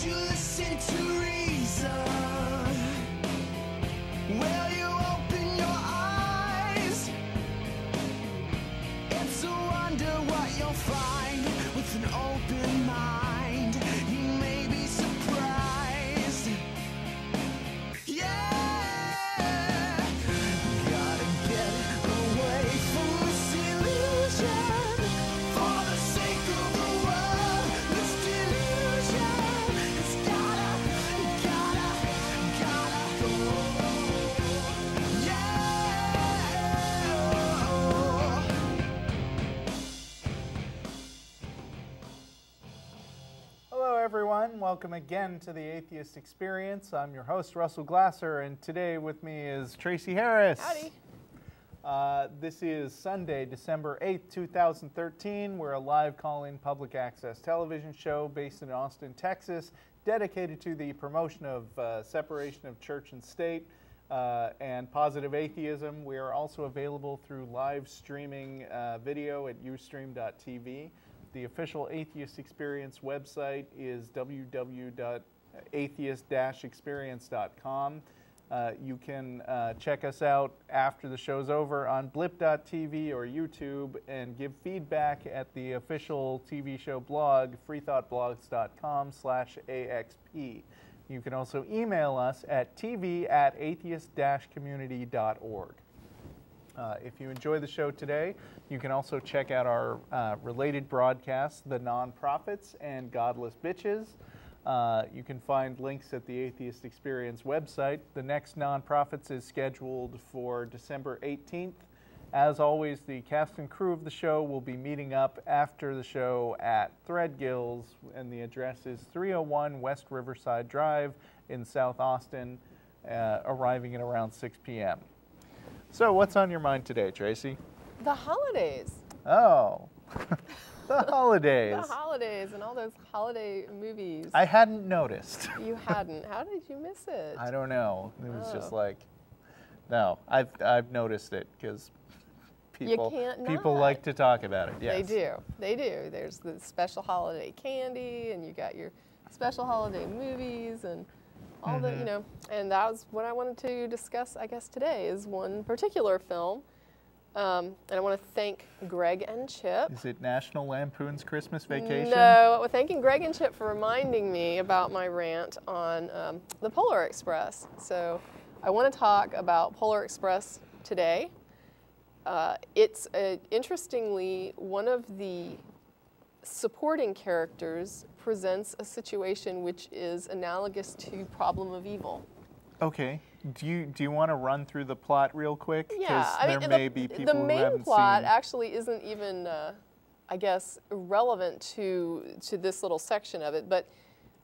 you listen to reason? Will you open your eyes? It's a wonder what you'll find with an open mind. You may be surprised. Yeah, gotta get away from this illusion. For the sake of the world, this delusion. It's gotta go. Hello everyone, welcome again to the Atheist Experience. I'm your host, Russell Glasser, and today with me is Tracie Harris. Howdy. This is Sunday, December 8th, 2013. We're a live call-in public access television show based in Austin, Texas, dedicated to the promotion of separation of church and state and positive atheism. We are also available through live streaming video at ustream.tv. The official Atheist Experience website is www.atheist-experience.com. You can check us out after the show's over on blip.tv or YouTube and give feedback at the official TV show blog, freethoughtblogs.com/AXP. You can also email us at tv@atheist-community.org. If you enjoy the show today, you can also check out our related broadcasts, The Nonprofits and Godless Bitches. You can find links at the Atheist Experience website. The next Nonprofits is scheduled for December 18th. As always, the cast and crew of the show will be meeting up after the show at Threadgills, and the address is 301 West Riverside Drive in South Austin, arriving at around 6 p.m. So what's on your mind today, Tracie? The holidays. Oh, the holidays. The holidays and all those holiday movies. I hadn't noticed. You hadn't. How did you miss it? I don't know. It was just like, no, I've noticed it because people like to talk about it. Yes. They do. There's the special holiday candy, and you got your special holiday movies, and all the, you know, and that was what I wanted to discuss, I guess, today is one particular film. And I want to thank Greg and Chip. Is it National Lampoon's Christmas Vacation? No, we're thanking Greg and Chip for reminding me about my rant on the Polar Express. So I want to talk about Polar Express today. It's interestingly, one of the supporting characters presents a situation which is analogous to Problem of Evil. Okay. Do you want to run through the plot real quick? Yeah, I mean, there may be people the who main haven't plot seen. actually isn't even, I guess, relevant to this little section of it. But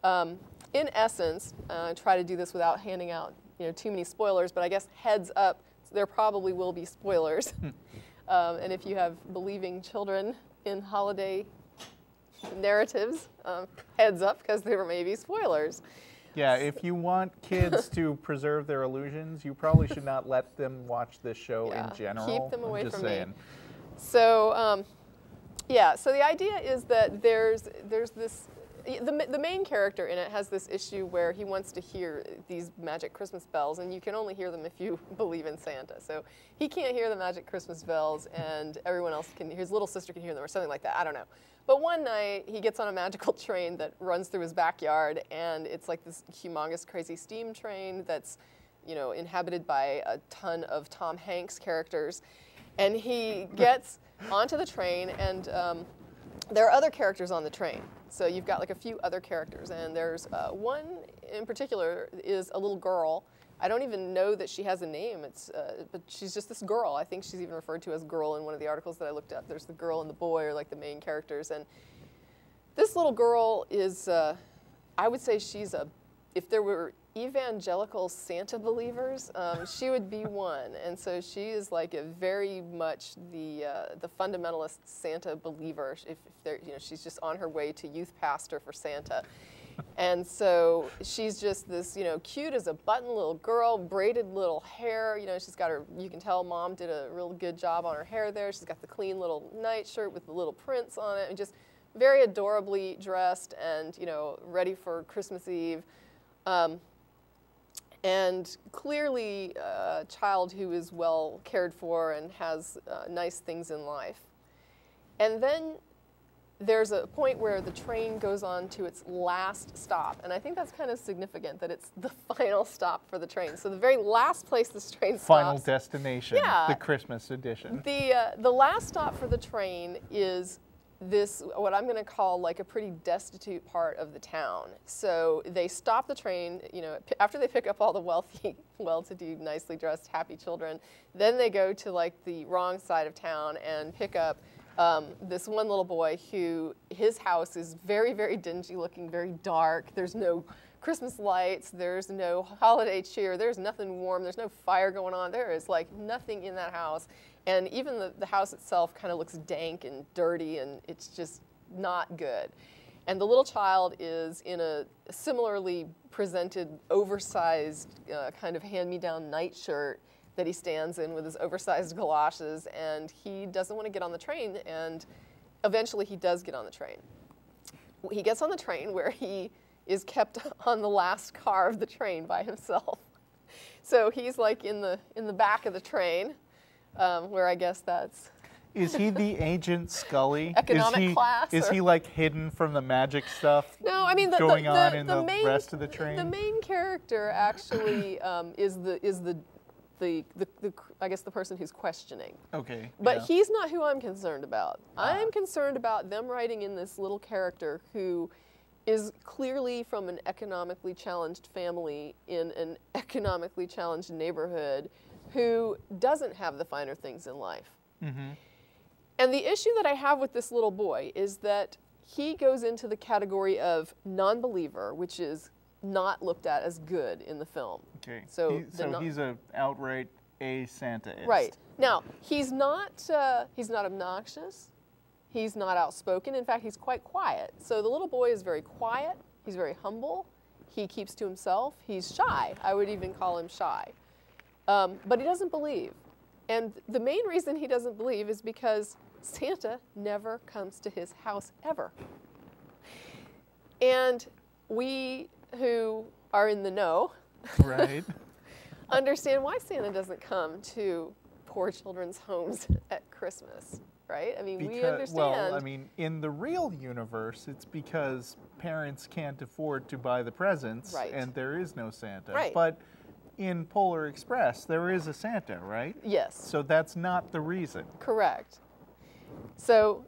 in essence, I try to do this without handing out too many spoilers. But I guess heads up, there probably will be spoilers. And if you have believing children in holiday narratives, heads up, because there may be spoilers. Yeah, if you want kids to preserve their illusions, you probably should not let them watch this show in general. Keep them away from saying. me. So, yeah, so the idea is that there's this, the main character in it has this issue where he wants to hear these magic Christmas bells, and you can only hear them if you believe in Santa. So he can't hear the magic Christmas bells, and everyone else can, his little sister can hear them, or something like that, I don't know. But one night, he gets on a magical train that runs through his backyard, and it's like this humongous, crazy steam train that's, inhabited by a ton of Tom Hanks characters. And he gets onto the train, and there are other characters on the train. So you've got like a few other characters, and there's one in particular is a little girl. I don't even know that she has a name. But she's just this girl. I think she's even referred to as girl in one of the articles that I looked up. There's the girl and the boy are like the main characters. And this little girl is, I would say she's if there were evangelical Santa believers, she would be one. And so she is like a very much the fundamentalist Santa believer. If she's just on her way to youth pastor for Santa. And so she's just this, cute as a button little girl, braided little hair. She's got her, you can tell mom did a real good job on her hair there. She's got the clean little nightshirt with the little prints on it, and just very adorably dressed and, you know, ready for Christmas Eve. And clearly a child who is well cared for and has nice things in life. And then there's a point where the train goes on to its last stop. And I think that's kind of significant that it's the final stop for the train. So the very last place this train stops. Final destination, Yeah. the Christmas edition. The last stop for the train is this, what I'm going to call like a pretty destitute part of the town. So they stop the train, you know, after they pick up all the wealthy, well-to-do, nicely dressed, happy children, then they go to like the wrong side of town and pick up this one little boy who, his house is very, very dingy looking, very dark. There's no Christmas lights, there's no holiday cheer, there's nothing warm, there's no fire going on. There is like nothing in that house. And even the house itself kind of looks dank and dirty, and it's just not good. And the little child is in a similarly presented, oversized kind of hand-me-down nightshirt that he stands in with his oversized galoshes, and he doesn't want to get on the train, and eventually he does get on the train. He gets on the train where he is kept on the last car of the train by himself. So he's like in the back of the train, where I guess that's... Is he the Agent Scully? Economic class? Is he like hidden from the magic stuff No, I mean going on in the main, rest of the train? The main character actually is the I guess the person who's questioning. Okay. But yeah. he's not who I'm concerned about. I'm concerned about them writing in this little character who is clearly from an economically challenged family in an economically challenged neighborhood who doesn't have the finer things in life. Mm-hmm. And the issue that I have with this little boy is that he goes into the category of non-believer, which is not looked at as good in the film. Okay. So he's an outright Santaist. Right. Now, he's not obnoxious. He's not outspoken. In fact, he's quite quiet. So the little boy is very quiet. He's very humble. He keeps to himself. He's shy. I would even call him shy. But he doesn't believe. And the main reason he doesn't believe is because Santa never comes to his house ever. And we who are in the know right. understand why Santa doesn't come to poor children's homes at Christmas, right? I mean, we understand. Well, I mean, in the real universe, it's because parents can't afford to buy the presents, Right. and there is no Santa. Right. But in Polar Express, there is a Santa, right? Yes. So that's not the reason. Correct. So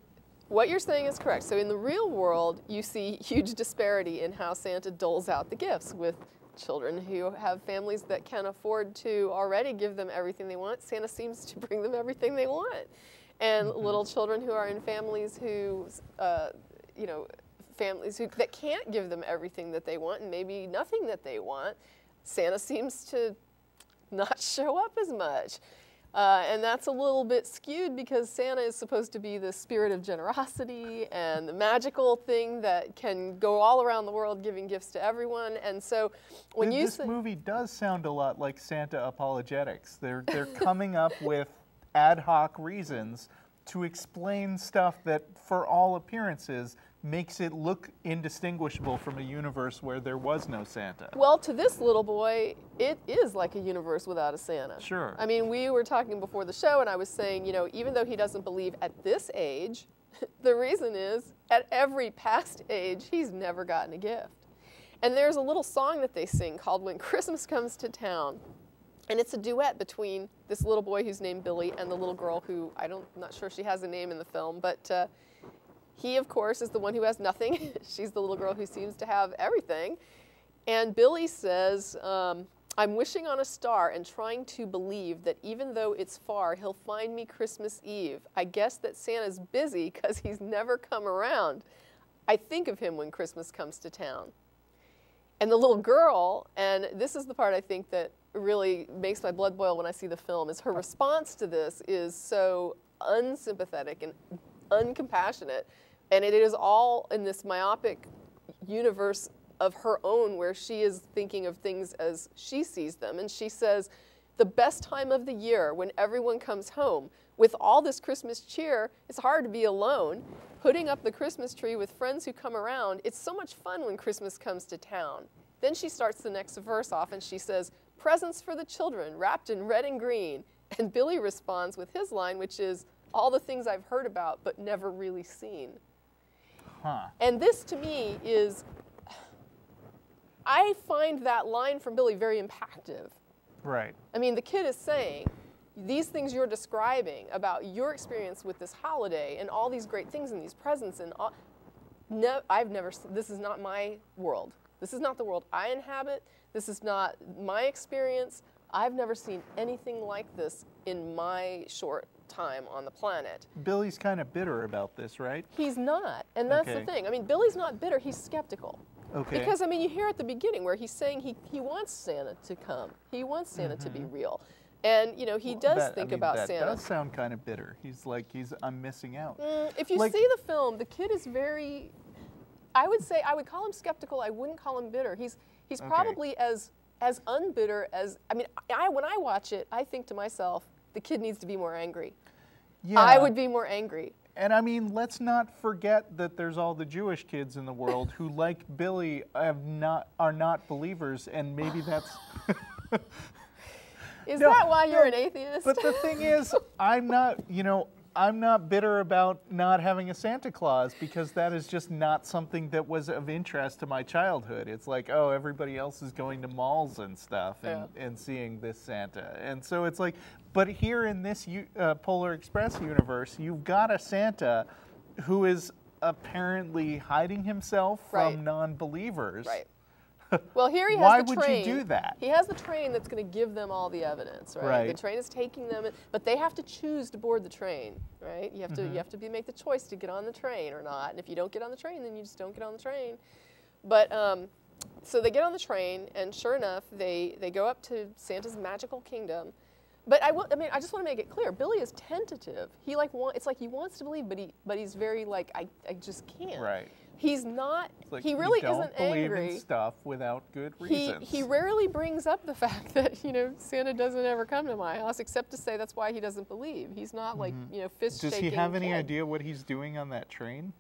what you're saying is correct. So in the real world, you see huge disparity in how Santa doles out the gifts with children who have families that can afford to already give them everything they want. Santa seems to bring them everything they want. And little children who are in families who, that can't give them everything that they want and maybe nothing that they want, Santa seems to not show up as much. And that's a little bit skewed because Santa is supposed to be the spirit of generosity and the magical thing that can go all around the world giving gifts to everyone. And so when This movie does sound a lot like Santa apologetics. They're coming up with ad hoc reasons to explain stuff that, for all appearances, makes it look indistinguishable from a universe where there was no Santa. Well, to this little boy, it is like a universe without a Santa. Sure. I mean, we were talking before the show, and I was saying, even though he doesn't believe at this age, the reason is, at every past age, he's never gotten a gift. And there's a little song that they sing called When Christmas Comes to Town. And it's a duet between this little boy who's named Billy and the little girl who, I'm not sure she has a name in the film, but he, of course, is the one who has nothing. She's the little girl who seems to have everything. And Billy says, I'm wishing on a star and trying to believe that even though it's far, he'll find me Christmas Eve. I guess that Santa's busy because he's never come around. I think of him when Christmas comes to town. And the little girl, and this is the part I think that really makes my blood boil when I see the film, is her response to this is so unsympathetic and uncompassionate. And it is all in this myopic universe of her own where she is thinking of things as she sees them. And she says, the best time of the year when everyone comes home. With all this Christmas cheer, it's hard to be alone. Putting up the Christmas tree with friends who come around, it's so much fun when Christmas comes to town. Then she starts the next verse off and she says, presents for the children wrapped in red and green. And Billy responds with his line, which is, all the things I've heard about but never really seen. Huh. And this to me is, I find that line from Billy very impactful. Right. I mean, the kid is saying, these things you're describing about your experience with this holiday and all these great things and these presents and all, no, this is not my world. This is not the world I inhabit. This is not my experience. I've never seen anything like this in my short time on the planet. Billy's kind of bitter about this, right? He's not, and that's the thing. I mean, Billy's not bitter, he's skeptical. Okay. Because, I mean, you hear at the beginning where he's saying he wants Santa to come. He wants Santa to be real. And, you know, he does think about Santa. That does sound kind of bitter. He's like, I'm missing out. If you see the film, the kid is very, I would call him skeptical. I wouldn't call him bitter. He's probably as unbitter as, I mean, when I watch it, I think to myself, the kid needs to be more angry. Yeah. I would be more angry. And I mean, let's not forget that there's all the Jewish kids in the world who, like Billy, are not believers, and maybe that's... Is that why you're an atheist? But the thing is, I'm not bitter about not having a Santa Claus, because that is just not something that was of interest to my childhood. It's like, oh, everybody else is going to malls and stuff and seeing this Santa. And so it's like, but here in this Polar Express universe, you've got a Santa who is apparently hiding himself from non-believers. Right. Well, here he has Why the train. would you do that? He has the train that's going to give them all the evidence, right? The train is taking them, but they have to choose to board the train, right? You have to make the choice to get on the train or not. And if you don't get on the train, then you just don't get on the train. But so they get on the train, and sure enough, they go up to Santa's magical kingdom. But I just want to make it clear. Billy is tentative. It's like he wants to believe, but he's very like, I just can't. Right. He's not. Like, he really don't isn't believe angry. in stuff without good reasons. He rarely brings up the fact that Santa doesn't ever come to my house, except to say that's why he doesn't believe. He's not like fist shaking. Does he have any idea what he's doing on that train?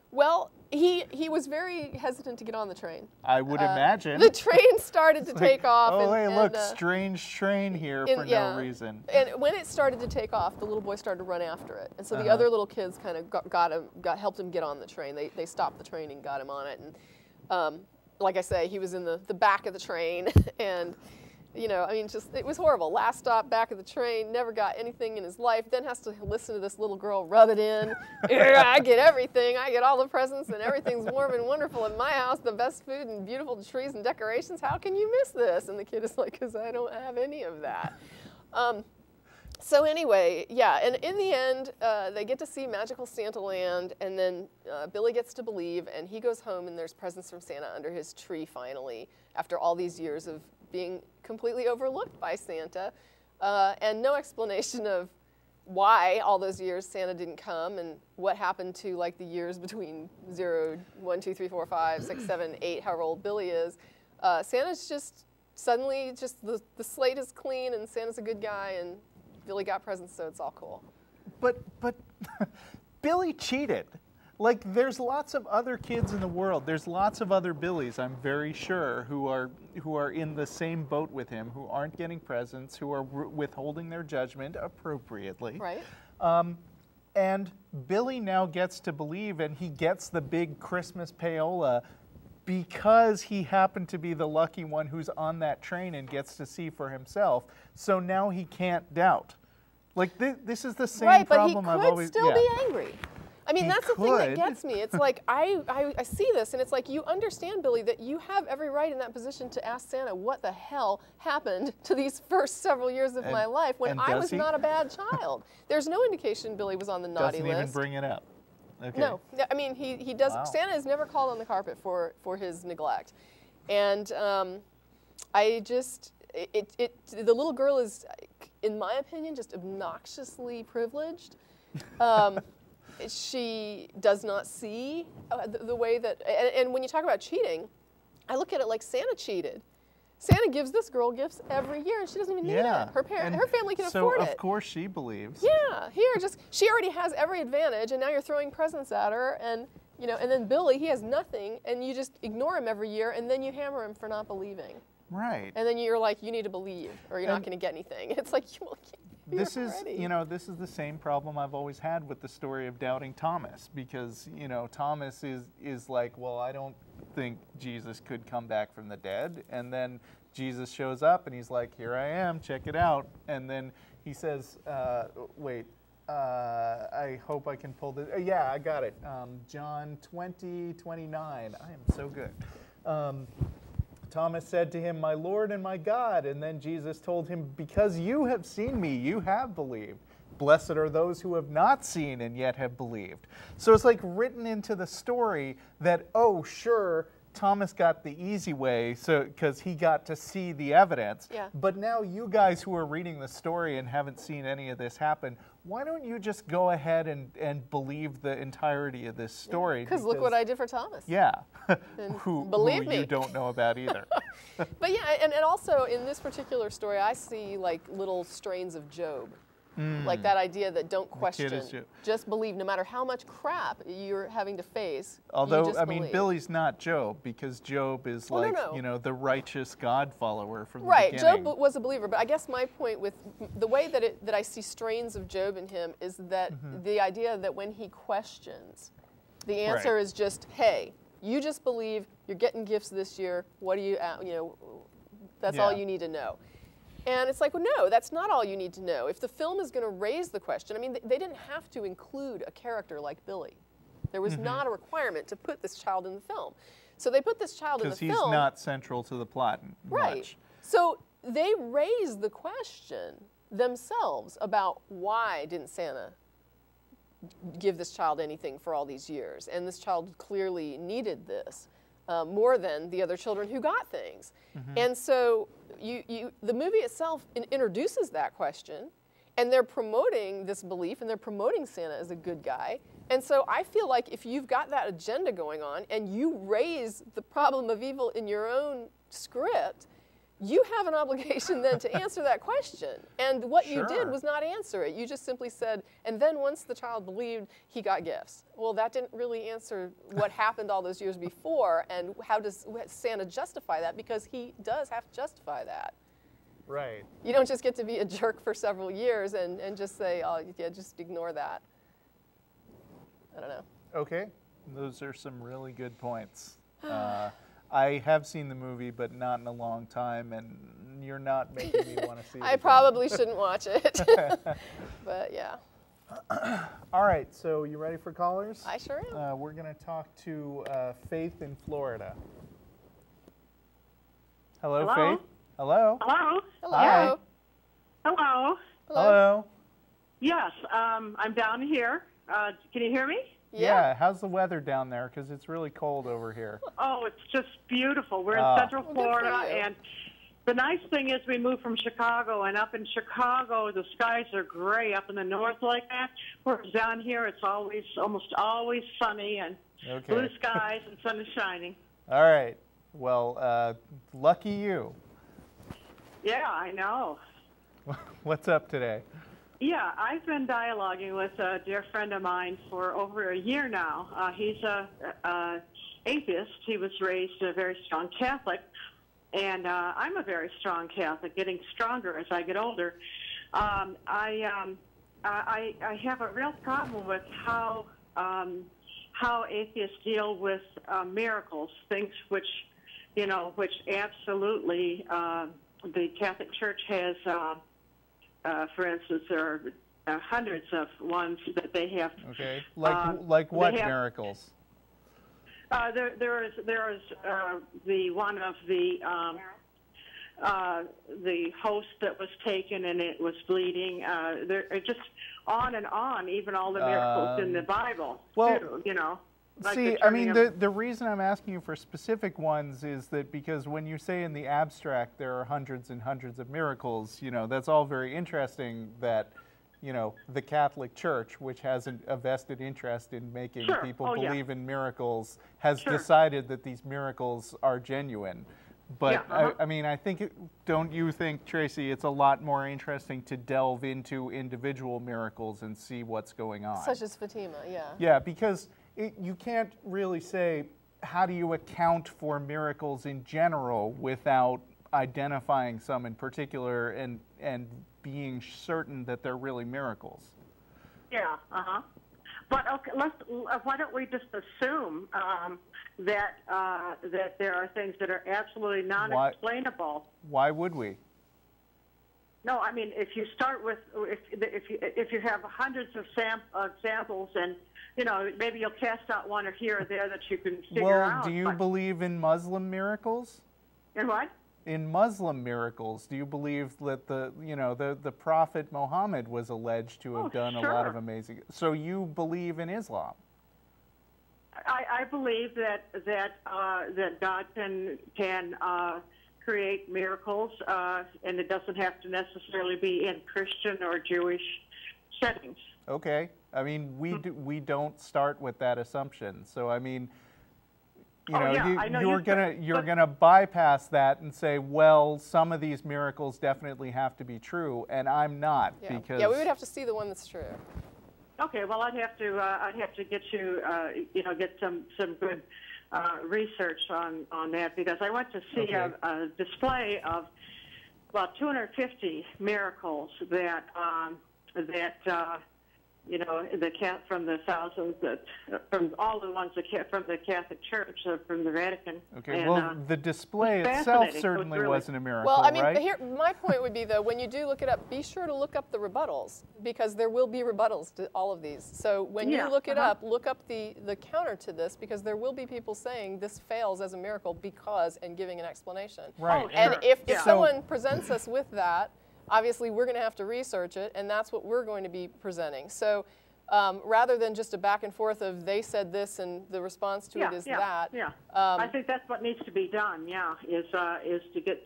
Well, he was very hesitant to get on the train. I would imagine. The train started to take off. Oh, hey, look, strange train here for no reason. And when it started to take off, the little boy started to run after it. And so the other little kids kind of helped him get on the train. They stopped the train and got him on it. And like I say, he was in the back of the train. And, it was horrible. Last stop, back of the train, never got anything in his life. Then has to listen to this little girl rub it in. I get everything. I get all the presents, and everything's warm and wonderful in my house. The best food and beautiful trees and decorations. How can you miss this? And the kid is like, because I don't have any of that. So anyway, and in the end, they get to see magical Santa land, and then Billy gets to believe, and he goes home, and there's presents from Santa under his tree finally, after all these years of being completely overlooked by Santa, and no explanation of why all those years Santa didn't come and what happened to like the years between 0, 1, 2, 3, 4, 5, 6, 7, 8, however old Billy is. Santa's just suddenly the slate is clean, and Santa's a good guy, and Billy got presents, so it's all cool. But Billy cheated. Like, there's lots of other kids in the world. There's lots of other Billies, I'm very sure, who are in the same boat with him, who aren't getting presents, who are withholding their judgment appropriately. Right. And Billy now gets to believe, and he gets the big Christmas payola because he happened to be the lucky one who's on that train and gets to see for himself. So now he can't doubt. Like, this is the same problem I've always... Right, but he could still be angry. I mean, that's the thing that gets me. It's like, I see this, and it's like, you understand, Billy, that you have every right in that position to ask Santa what the hell happened to these first several years of my life when I was not a bad child. There's no indication Billy was on the naughty list. Doesn't even bring it up. Okay. No, I mean, he does. Wow. Santa is never called on the carpet for his neglect. And I just, the little girl is, in my opinion, just obnoxiously privileged. She does not see the way that, and when you talk about cheating, I look at it like Santa cheated. Santa gives this girl gifts every year, and she doesn't even need it. Her family can afford it. So of course she believes. Yeah, she already has every advantage, and now you're throwing presents at her, and and then Billy, he has nothing, and you just ignore him every year, and then you hammer him for not believing. Right. And then you're like, you need to believe, or you're not going to get anything. It's like, this is the same problem I've always had with the story of doubting Thomas, because Thomas is like, well, I don't think Jesus could come back from the dead, and then Jesus shows up and he's like, here I am, check it out, and then he says, wait, I hope I can pull this. Yeah, I got it. John 20:29. I am so good. Thomas said to him, my Lord and my God. And then Jesus told him, because you have seen me, you have believed. Blessed are those who have not seen and yet have believed. So it's like written into the story that, oh, sure, Thomas got the easy way, because he got to see the evidence. Yeah. But now you guys who are reading the story and haven't seen any of this happen, why don't you just go ahead and believe the entirety of this story? Because look what I did for Thomas. Yeah. Believe who me. you don't know about either. But yeah, and also in this particular story, I see like little strains of Job. Like that idea that don't question, just believe no matter how much crap you're having to face. Although, I mean, Billy's not Job, because Job is the righteous God follower from the beginning. Right, Job was a believer, but I guess my point with the way that I see strains of Job in him is that the idea that when he questions, the answer is just, hey, you just believe, you're getting gifts this year, what do you, that's all you need to know. And it's like, well, no, that's not all you need to know. If the film is going to raise the question, I mean, they didn't have to include a character like Billy. There was not a requirement to put this child in the film. So they put this child in the film. Because he's not central to the plot much. So they raised the question themselves about why didn't Santa give this child anything for all these years? And this child clearly needed this more than the other children who got things. And so the movie itself introduces that question, and they're promoting this belief, and they're promoting Santa as a good guy. And so I feel like if you've got that agenda going on, and you raise the problem of evil in your own script, you have an obligation then to answer that question. And what you did was not answer it. You just simply said, and then once the child believed, he got gifts. Well, that didn't really answer what happened all those years before, and how does Santa justify that? Because he does have to justify that. Right. You don't just get to be a jerk for several years and just say, oh, yeah, just ignore that. I don't know. Okay. Those are some really good points. I have seen the movie, but not in a long time, and you're not making me want to see it. I probably shouldn't watch it, but yeah. All right, so you ready for callers? I sure am. We're going to talk to Faith in Florida. Hello, Faith? Hello? Hello? Hello. Hi. Hello? Hello? Yes, I'm down here. Can you hear me? Yeah. How's the weather down there? Because it's really cold over here. Oh, it's just beautiful. We're in Central Florida, good for you. and the nice thing is we moved from Chicago, and up in Chicago, the skies are gray up in the north like that. Whereas down here, it's almost always sunny and blue skies and sun is shining. All right. Well, lucky you. Yeah, I know. What's up today? Yeah, I've been dialoguing with a dear friend of mine for over a year now. He's a atheist. He was raised a very strong Catholic, and I'm a very strong Catholic, getting stronger as I get older. I have a real problem with how atheists deal with miracles, things which absolutely the Catholic Church has. For instance, there are hundreds of ones that they have. Okay, like what miracles? There is the one of the host that was taken and it was bleeding. There just on and on. Even all the miracles in the Bible. Well, too, Like see, I mean, the reason I'm asking you for specific ones is that because when you say in the abstract there are hundreds and hundreds of miracles, that's all very interesting that, the Catholic Church, which has a vested interest in making people believe in miracles, has decided that these miracles are genuine. But Yeah, uh-huh. I mean, I think, don't you think, Tracie, it's a lot more interesting to delve into individual miracles and see what's going on? Such as Fatima, yeah. Yeah, because you can't really say, how do you account for miracles in general without identifying some in particular and being certain that they're really miracles? Yeah, uh-huh. But okay, why don't we just assume that there are things that are absolutely non-explainable? Why would we? No, I mean, if you start with, if you have hundreds of samples and, you know, maybe you'll cast out one or here or there that you can figure out. Well, do you believe in Muslim miracles? In what? In Muslim miracles, do you believe that the Prophet Muhammad was alleged to have done a lot of amazing? So you believe in Islam? I believe that God can create miracles, and it doesn't have to necessarily be in Christian or Jewish settings. Okay, I mean we don't start with that assumption. So I mean, you're gonna bypass that and say, well, some of these miracles definitely have to be true, and I'm not because we would have to see the one that's true. Okay, well, I'd have to get you, get some good research on that, because I went to see a display of about 250 miracles that from the thousands from all the ones from the Catholic Church, from the Vatican. Okay, and, well, the display itself certainly wasn't a miracle, well, I mean, right? here, my point would be, though, when you do look it up, be sure to look up the rebuttals, because there will be rebuttals to all of these. So when you look it up, look up the counter to this, because there will be people saying this fails as a miracle because, and giving an explanation. Right. Oh, And sure. if someone presents us with that, obviously we're going to have to research it, and that's what we're going to be presenting. So rather than just a back and forth of they said this and the response to it is that. Yeah, I think that's what needs to be done. Yeah, is to get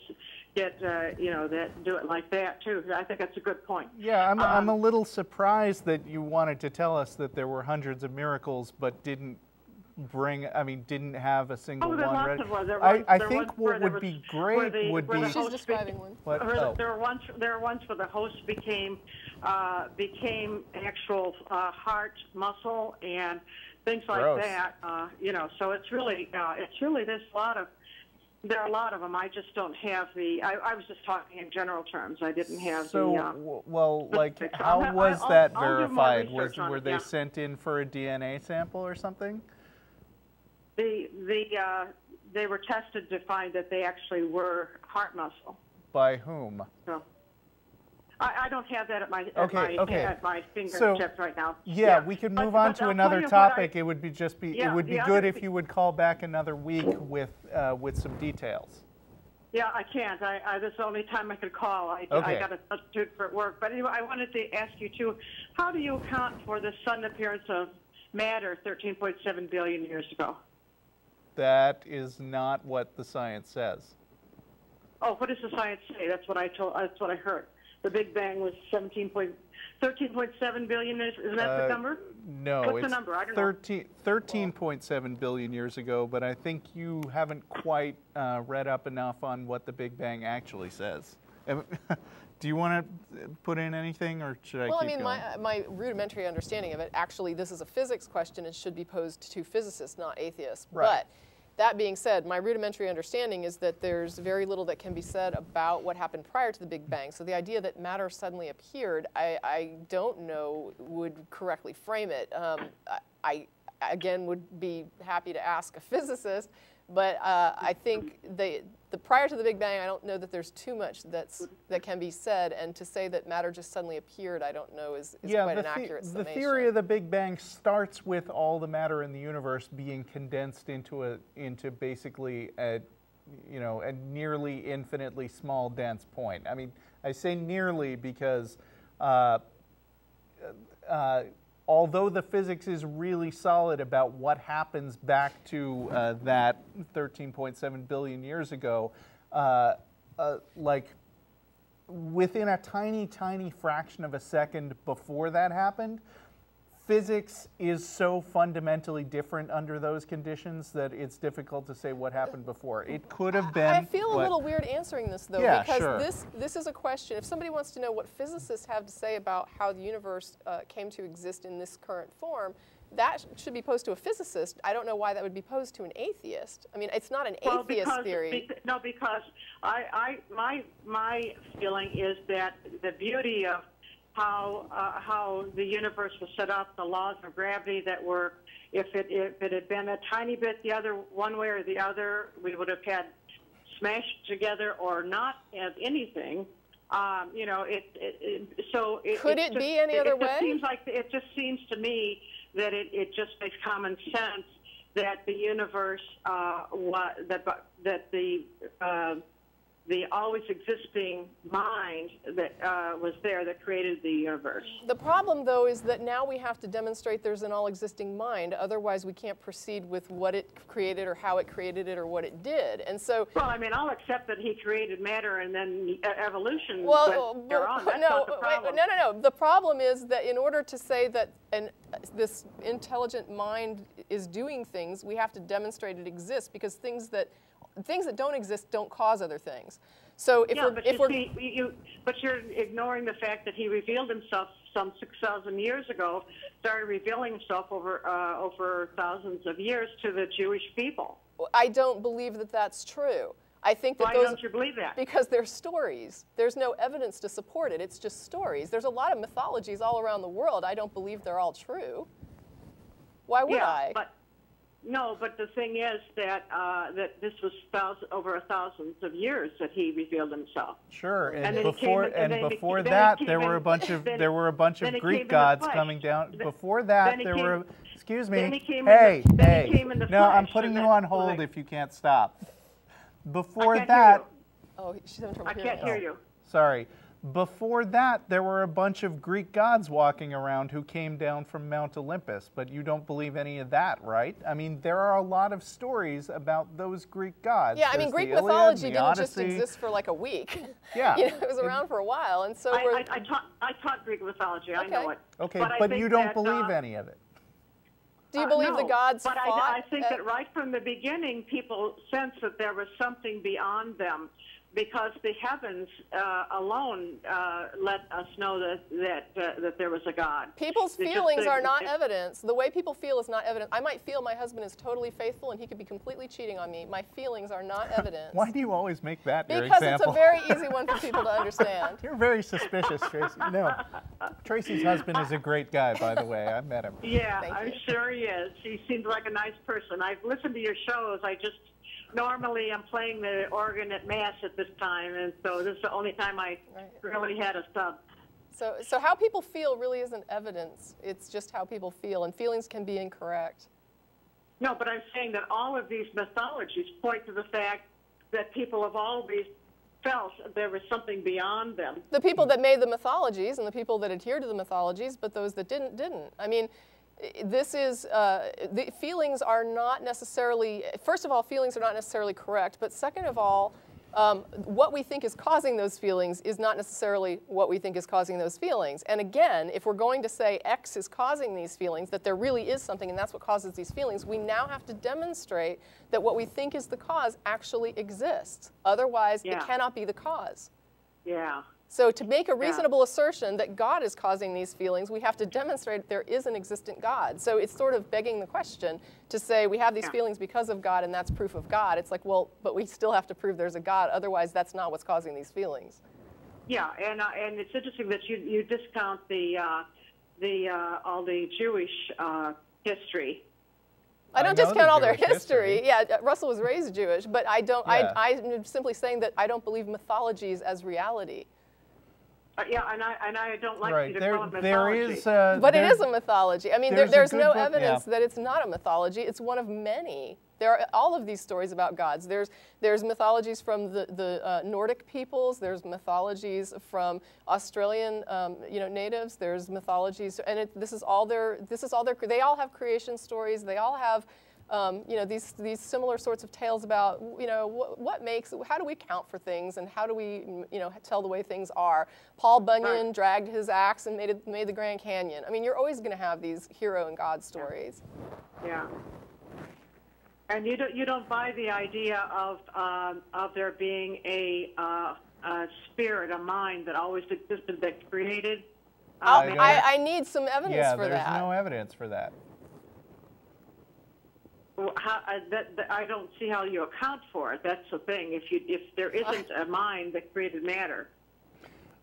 do it like that too. I think that's a good point. Yeah, I'm a little surprised that you wanted to tell us that there were hundreds of miracles, but didn't have a single one ready. I think what would be great would be. She's describing one. There were ones where the host became actual heart muscle and things like that. So it's really there's there are a lot of them. I just don't have I was just talking in general terms. I didn't have well, like, how was that verified? Were they sent in for a DNA sample or something? They were tested to find that they actually were heart muscle. By whom? So, I don't have that at my fingertips right now. Yeah, we could move on to another topic. It would be good if you would call back another week with some details. Yeah, I can't. This is the only time I could call. I got a substitute for work. But anyway, I wanted to ask you too, how do you account for the sudden appearance of matter 13.7 billion years ago? That is not what the science says. Oh, what does the science say? That's what I heard. The Big Bang was 13.7 billion. Isn't that the number? No, what's the number? I don't know. 13.7 billion years ago. But I think you haven't quite read up enough on what the Big Bang actually says. Do you want to put in anything, or should I keep going? Well, I mean, my rudimentary understanding of it, actually, this is a physics question and should be posed to physicists, not atheists. Right. But that being said, my rudimentary understanding is that there's very little that can be said about what happened prior to the Big Bang. So the idea that matter suddenly appeared, I don't know would correctly frame it. I, again, would be happy to ask a physicist, but I think the prior to the Big Bang, I don't know that there's too much that can be said, and to say that matter just suddenly appeared, I don't know is quite an accurate summation. The theory of the Big Bang starts with all the matter in the universe being condensed into basically a nearly infinitely small dense point. I mean, I say nearly because although the physics is really solid about what happens back to that 13.7 billion years ago, like within a tiny, tiny fraction of a second before that happened, physics is so fundamentally different under those conditions that it's difficult to say what happened before. It could have been. I feel a little weird answering this, though, Yeah, because sure. this is a question. If somebody wants to know what physicists have to say about how the universe came to exist in this current form, that should be posed to a physicist. I don't know why that would be posed to an atheist. I mean, it's not an atheist theory. Because my feeling is that the beauty of how the universe was set up, the laws of gravity that were, if it had been a tiny bit the other one way or the other, we would have had smashed together or not have anything. You know, Could it be any other way? It just seems to me that it just makes common sense that the universe that the always existing mind that was there that created the universe. The problem, though, is that now we have to demonstrate there's an all-existing mind. Otherwise, we can't proceed with what it created or how it created it or what it did. And so, well, I mean, I'll accept that he created matter and then evolution. Well, That's not the problem. no. The problem is that in order to say that this intelligent mind is doing things, we have to demonstrate it exists, because things that don't exist don't cause other things. So but you're ignoring the fact that he revealed himself some 6,000 years ago, started revealing himself over thousands of years to the Jewish people. I don't believe that that's true. I think that Why don't you believe that? Because they're stories. There's no evidence to support it. It's just stories. There's a lot of mythologies all around the world. I don't believe they're all true. Why would I? No, but the thing is that that this was over thousands of years that he revealed himself. Sure, and then before that there were a bunch of Greek gods coming down. Before that there were, excuse me, hey, no, I'm putting you on hold if you can't stop. Before that, oh, she's having trouble hearing. I can't hear you. Sorry. Before that, there were a bunch of Greek gods walking around who came down from Mount Olympus, but you don't believe any of that, right? I mean, there are a lot of stories about those Greek gods. Yeah, I mean, Greek mythology didn't just exist for like a week. Yeah. You know, it was around for a while, and so I taught Greek mythology. Okay. I know it. Okay, but you don't believe any of it. Do you believe the gods but fought? I think that right from the beginning, people sensed that there was something beyond them, because the heavens alone let us know that there was a God. People's feelings are not evidence. The way people feel is not evidence. I might feel my husband is totally faithful and he could be completely cheating on me. My feelings are not evidence. Why do you always make that your Because example? it's a very easy one for people to understand. You're very suspicious, Tracie. No, Tracie's husband is a great guy, by the way. I met him. Yeah, I'm sure he is. He seems like a nice person. I've listened to your shows. Normally, I'm playing the organ at Mass at this time, and so this is the only time I really had a sub. So how people feel really isn't evidence. It's just how people feel, and feelings can be incorrect. No, but I'm saying that all of these mythologies point to the fact that people have always felt there was something beyond them. The people that made the mythologies and the people that adhered to the mythologies, but those that didn't. I mean, this is, the feelings are not necessarily, first of all, feelings are not necessarily correct, but second of all, what we think is causing those feelings is not necessarily what we think is causing those feelings. And again, if we're going to say X is causing these feelings, that there really is something and that's what causes these feelings, we now have to demonstrate that what we think is the cause actually exists. Otherwise, it cannot be the cause. Yeah. So to make a reasonable assertion that God is causing these feelings, we have to demonstrate there is an existent God. So it's sort of begging the question to say we have these feelings because of God and that's proof of God. It's like, well, but we still have to prove there's a God. Otherwise, that's not what's causing these feelings. Yeah, and it's interesting that you discount all the Jewish history. I don't discount all their history. Yeah, Russell was raised Jewish, but I don't. Yeah. I'm simply saying that I don't believe mythologies as reality. Yeah, and I don't like you to call it mythology. But it is a mythology. I mean, there's no evidence that it's not a mythology. It's one of many. There are all of these stories about gods. There's mythologies from the Nordic peoples. There's mythologies from Australian natives. There's mythologies, and this is all their. They all have creation stories. They all have you know, these similar sorts of tales about, you know, what makes, how do we account for things, and how do we, you know, tell the way things are. Paul Bunyan dragged his axe and made the Grand Canyon. I mean, you're always going to have these hero and God stories. Yeah. And you don't buy the idea of there being a spirit, a mind that always existed, that created. I need some evidence for that. Yeah, there's no evidence for that. Well, I don't see how you account for it. That's the thing. If there isn't a mind that created matter.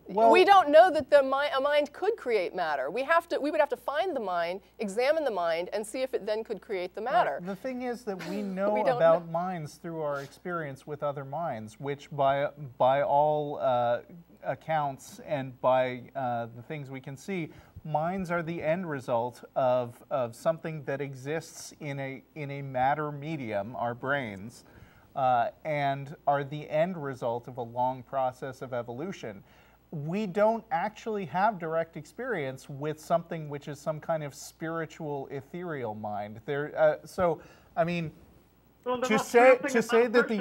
Well, we don't know that a mind could create matter. We would have to find the mind, examine the mind, and see if it then could create the matter. The thing is that we know about minds through our experience with other minds, which by all accounts and by the things we can see, minds are the end result of something that exists in a matter medium, our brains, and are the end result of a long process of evolution. We don't actually have direct experience with something which is some kind of spiritual, ethereal mind. So, I mean, Well, to say that the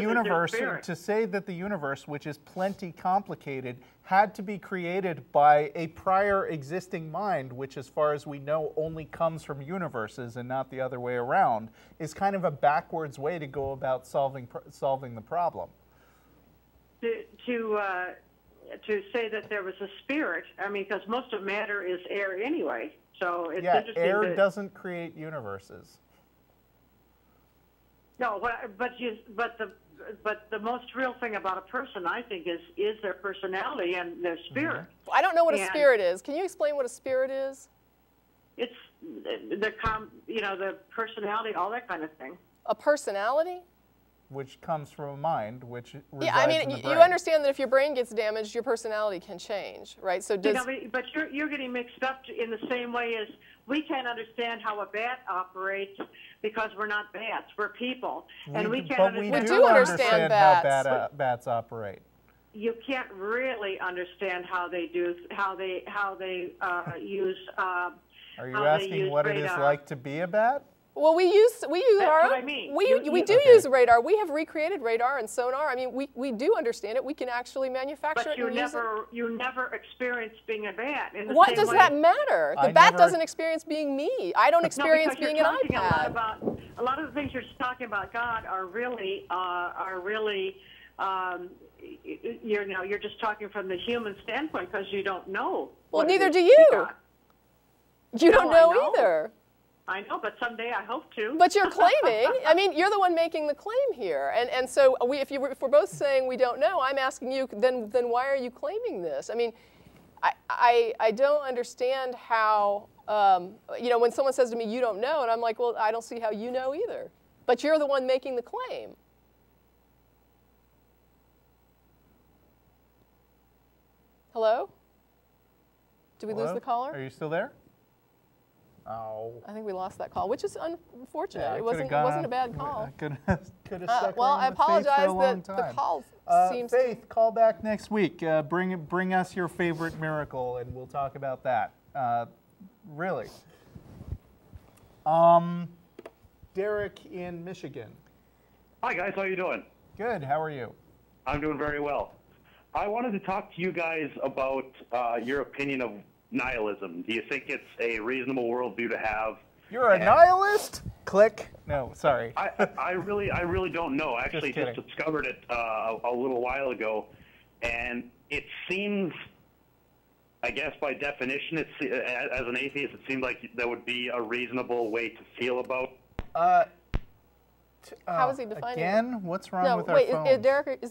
universe, which is plenty complicated, had to be created by a prior existing mind, which, as far as we know, only comes from universes and not the other way around, is kind of a backwards way to go about solving the problem. To say that there was a spirit, I mean, because most of matter is air anyway. So it's yeah, interesting. Air doesn't create universes. No, but the most real thing about a person, I think, is their personality and their spirit. Mm-hmm. I don't know what a spirit is. Can you explain what a spirit is? It's the personality, all that kind of thing. A personality? Which comes from a mind, which resides yeah, I mean, in the you brain. understand that if your brain gets damaged, your personality can change, right? So does but you're getting mixed up in the same way as we can't understand how a bat operates because we're not bats, we're people, and we can't understand. We do understand bats. How bats operate. You can't really understand how they use. Are you asking what it is like to be a bat? Well, we use That's our what own. I mean. We do use radar. We have recreated radar and sonar. I mean, we do understand it. We can actually manufacture it and use it. But you never experienced being a bat. What does that matter? The bat doesn't experience being me. I don't experience being an iPad. A lot of the things you're talking about God are really you're just talking from the human standpoint because you don't know. Well, neither do you. You don't know either. I know, but someday I hope to. But you're claiming. I mean, you're the one making the claim here, and so if we're both saying we don't know, I'm asking you. Then why are you claiming this? I mean, I don't understand how. You know, when someone says to me, "You don't know," and I'm like, "Well, I don't see how you know either." But you're the one making the claim. Hello? Did we lose the caller? Are you still there? Oh. I think we lost that call, which is unfortunate. Yeah, it wasn't a bad call. Could have stuck well, around I with Faith apologize for a long that time. the call seems. Faith, call back next week. Bring us your favorite miracle, and we'll talk about that. Really. Derek in Michigan. Hi guys, how you doing? Good. How are you? I'm doing very well. I wanted to talk to you guys about your opinion of nihilism. Do you think it's a reasonable worldview to have? You're a nihilist? Click. No, sorry. I really don't know. I actually just discovered it a little while ago, and it seems, I guess by definition, as an atheist, it seems like that would be a reasonable way to feel about. How is he defining it? Again? What's wrong with our phones? Is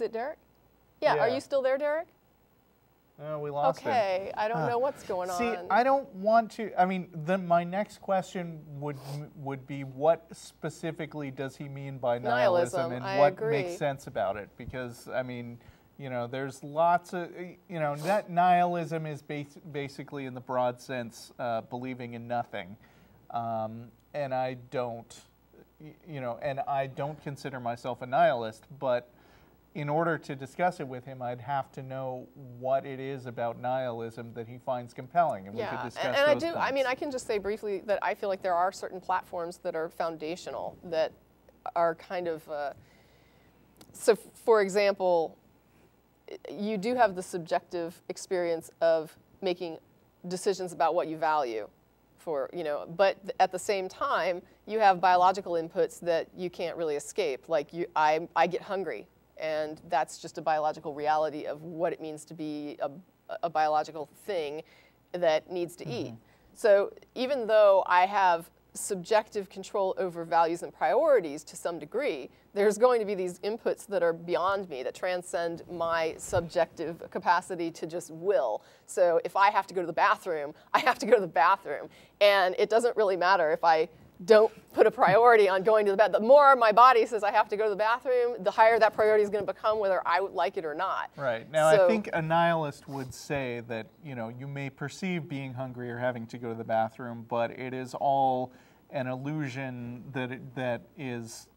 it Derek? Yeah. Are you still there, Derek? Oh, we lost him. Okay, I don't know what's going on. See, I don't want to. I mean, my next question would be, what specifically does he mean by nihilism, and what makes sense about it? Because I mean, you know, there's lots of, you know, that nihilism is basically, in the broad sense, believing in nothing, and I don't, you know, and I don't consider myself a nihilist, but in order to discuss it with him, I'd have to know what it is about nihilism that he finds compelling, and we could discuss those I do. points. I mean, I can just say briefly that I feel like there are certain platforms that are foundational that are kind of, so for example, you do have the subjective experience of making decisions about what you value for, you know, but at the same time, you have biological inputs that you can't really escape. Like I get hungry, and that's just a biological reality of what it means to be a biological thing that needs to eat. So even though I have subjective control over values and priorities to some degree, there's going to be these inputs that are beyond me, that transcend my subjective capacity to just will. So if I have to go to the bathroom, I have to go to the bathroom. And it doesn't really matter if I don't put a priority on going to the bathroom. The more my body says I have to go to the bathroom, the higher that priority is going to become, whether I would like it or not. Right. Now, So, I think a nihilist would say that, you know, you may perceive being hungry or having to go to the bathroom, but it is all an illusion that is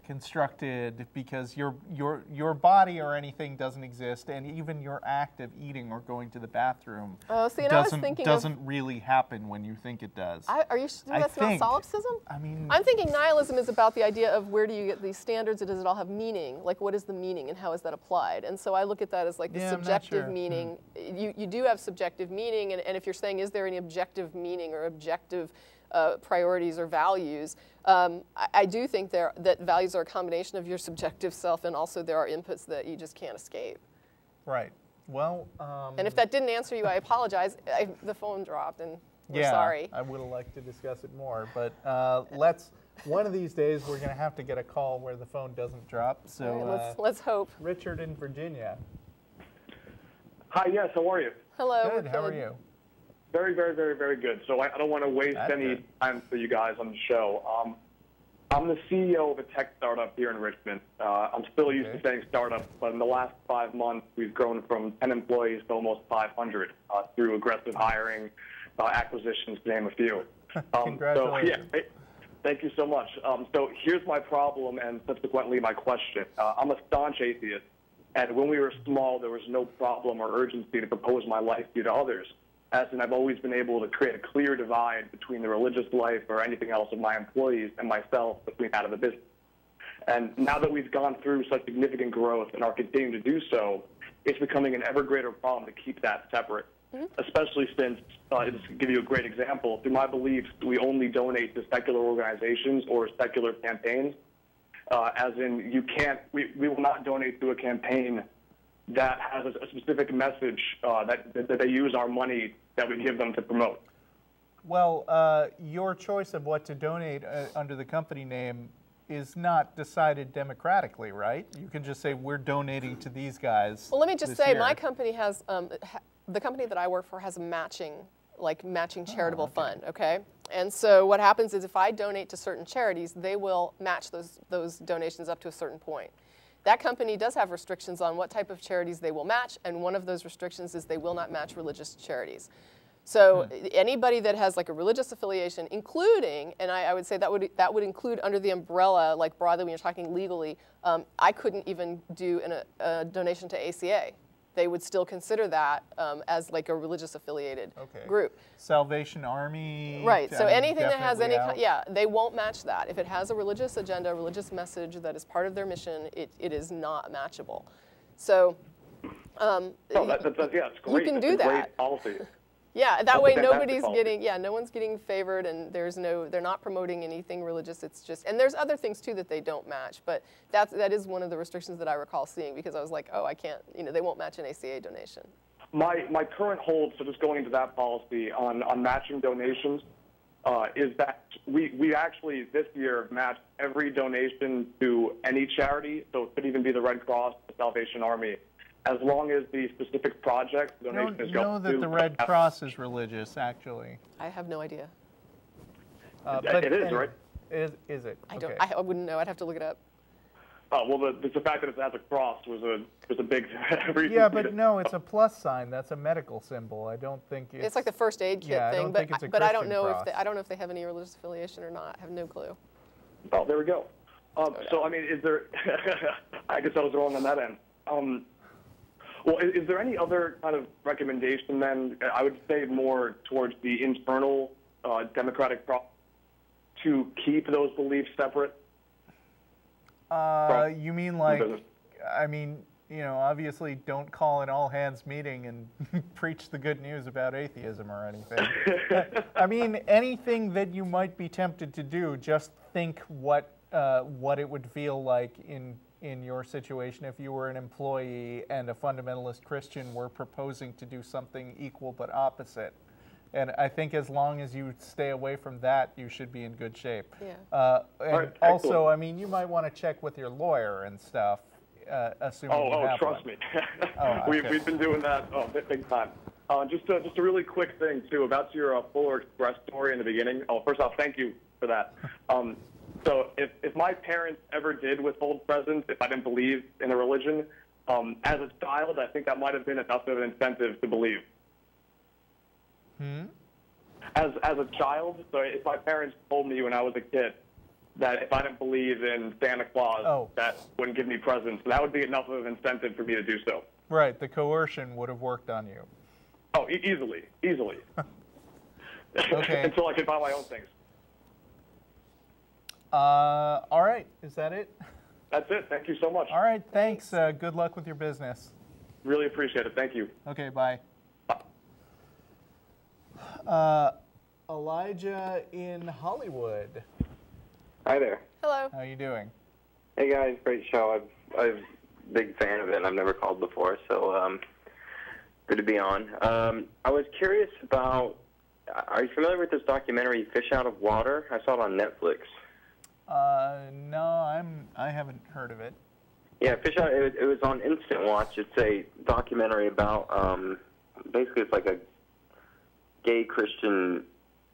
constructed because your body or anything doesn't exist, and even your act of eating or going to the bathroom doesn't really happen when you think it does. Are you sure that's not solipsism? I mean, I'm thinking nihilism is about the idea of where do you get these standards, and does it all have meaning? Like, what is the meaning, and how is that applied? And so I look at that as like the subjective meaning. You do have subjective meaning, and if you're saying, is there any objective meaning or objective priorities or values, I do think that values are a combination of your subjective self, and also there are inputs that you just can't escape. Right. Well, and if that didn't answer you, I apologize. The phone dropped, and we're sorry. I would have liked to discuss it more, but one of these days we're going to have to get a call where the phone doesn't drop. So right, let's hope. Richard in Virginia. Hi, yes, how are you? Hello. Good, how are you? Very, very, very, very good. So I don't want to waste any time for you guys on the show. I'm the CEO of a tech startup here in Richmond. I'm still used to saying startup, but in the last 5 months, we've grown from 10 employees to almost 500 through aggressive hiring, acquisitions, to name a few. Congratulations. So, yeah, thank you so much. So here's my problem and subsequently my question. I'm a staunch atheist, and when we were small, there was no problem or urgency to propose my life view to others. As in, I've always been able to create a clear divide between the religious life or anything else of my employees and myself between that of the business. And now that we've gone through such significant growth and are continuing to do so, it's becoming an ever greater problem to keep that separate, especially since, just to give you a great example, through my beliefs, we only donate to secular organizations or secular campaigns, as in we will not donate to a campaign that has a specific message that they use our money that we give them to promote. Well, your choice of what to donate under the company name is not decided democratically, right? You can just say, we're donating to these guys. Well, let me just say, my company has, the company that I work for has a matching charitable fund, okay? And so what happens is if I donate to certain charities, they will match those donations up to a certain point. That company does have restrictions on what type of charities they will match, and one of those restrictions is they will not match religious charities. So anybody that has like a religious affiliation, including, and I would say that would include under the umbrella, like broadly when you're talking legally, I couldn't even do a donation to ACA. They would still consider that as like a religious affiliated group. Salvation Army. Right. So anything that has any, they won't match that. If it has a religious agenda, a religious message that is part of their mission, it is not matchable. So it's great. You can do that. Great policy. Yeah, that way nobody's getting, no one's getting favored, and they're not promoting anything religious. It's just, and there's other things too that they don't match, but that is one of the restrictions that I recall seeing, because I was like, oh, I can't, they won't match an ACA donation. My current hold, so just going into that policy on matching donations, is that we actually this year matched every donation to any charity, so it could even be the Red Cross, the Salvation Army, as long as the specific project donation is going to. You know that the Red Cross is religious, actually. I have no idea. But it is, right? Is it? I wouldn't know. I'd have to look it up. Well, the fact that it has a cross was a big reason. Yeah, but no, it's a plus sign. That's a medical symbol. I don't think it's like the first aid kit thing. I don't think it's a but I don't know cross. if they have any religious affiliation or not. I have no clue. Oh, there we go. So I mean, is there? I guess I was wrong on that end. Well, is there any other kind of recommendation then? I would say more towards the internal democratic process to keep those beliefs separate. You mean like, I mean, you know, obviously don't call an all-hands meeting and preach the good news about atheism or anything. I mean, anything that you might be tempted to do, just think what it would feel like in your situation if you were an employee and a fundamentalist Christian were proposing to do something equal but opposite. And I think as long as you stay away from that, you should be in good shape. Yeah. And also, I mean, you might want to check with your lawyer and stuff, assuming you have trust one. me. We've been doing that big time. Just a really quick thing, too, about your Polar Express story in the beginning. Oh, first off, thank you for that. So if my parents ever did withhold presents, if I didn't believe in a religion, as a child, I think that might have been enough of an incentive to believe. As a child, so if my parents told me when I was a kid that if I didn't believe in Santa Claus, that wouldn't give me presents, that would be enough of an incentive for me to do so. Right, the coercion would have worked on you. Oh, easily. Okay. Until I could buy my own things. All right, is that it? That's it. Thank you so much. All right, thanks. Good luck with your business. Really appreciate it. Thank you. Okay, bye. Elijah in Hollywood. Hi there. Hello. How are you doing? Hey guys, great show. I'm a big fan of it, and I've never called before, so good to be on. I was curious about, are you familiar with this documentary, Fish Out of Water? I saw it on Netflix. No, I haven't heard of it. Yeah, Fish Out, it was on Instant Watch. It's a documentary about, basically it's like a gay Christian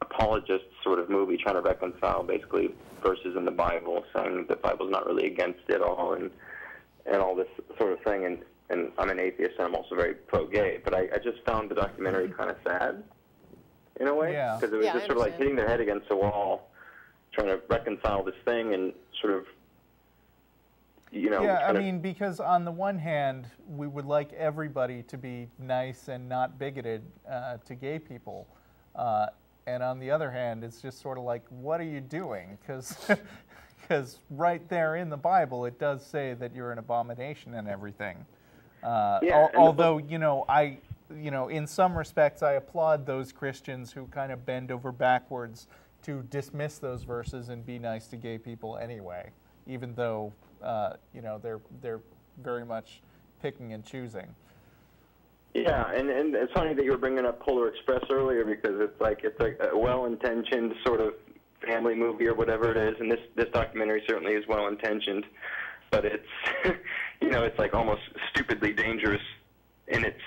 apologist sort of movie trying to reconcile basically verses in the Bible, saying the Bible's not really against it all and all this sort of thing. And I'm an atheist and I'm also very pro-gay, but I just found the documentary kind of sad in a way, because it was just sort of like hitting their head against the wall, trying to reconcile this thing and sort of, you know. Yeah, I mean, because on the one hand, we would like everybody to be nice and not bigoted to gay people. And on the other hand, it's just sort of like, what are you doing? Because right there in the Bible, it does say that you're an abomination and everything. Although, you know, in some respects, I applaud those Christians who kind of bend over backwards to dismiss those verses and be nice to gay people anyway, even though, you know, they're very much picking and choosing. Yeah, and it's funny that you were bringing up Polar Express earlier, because it's like a well-intentioned sort of family movie or whatever it is, and this documentary certainly is well-intentioned, but it's, you know, it's like almost stupidly dangerous in its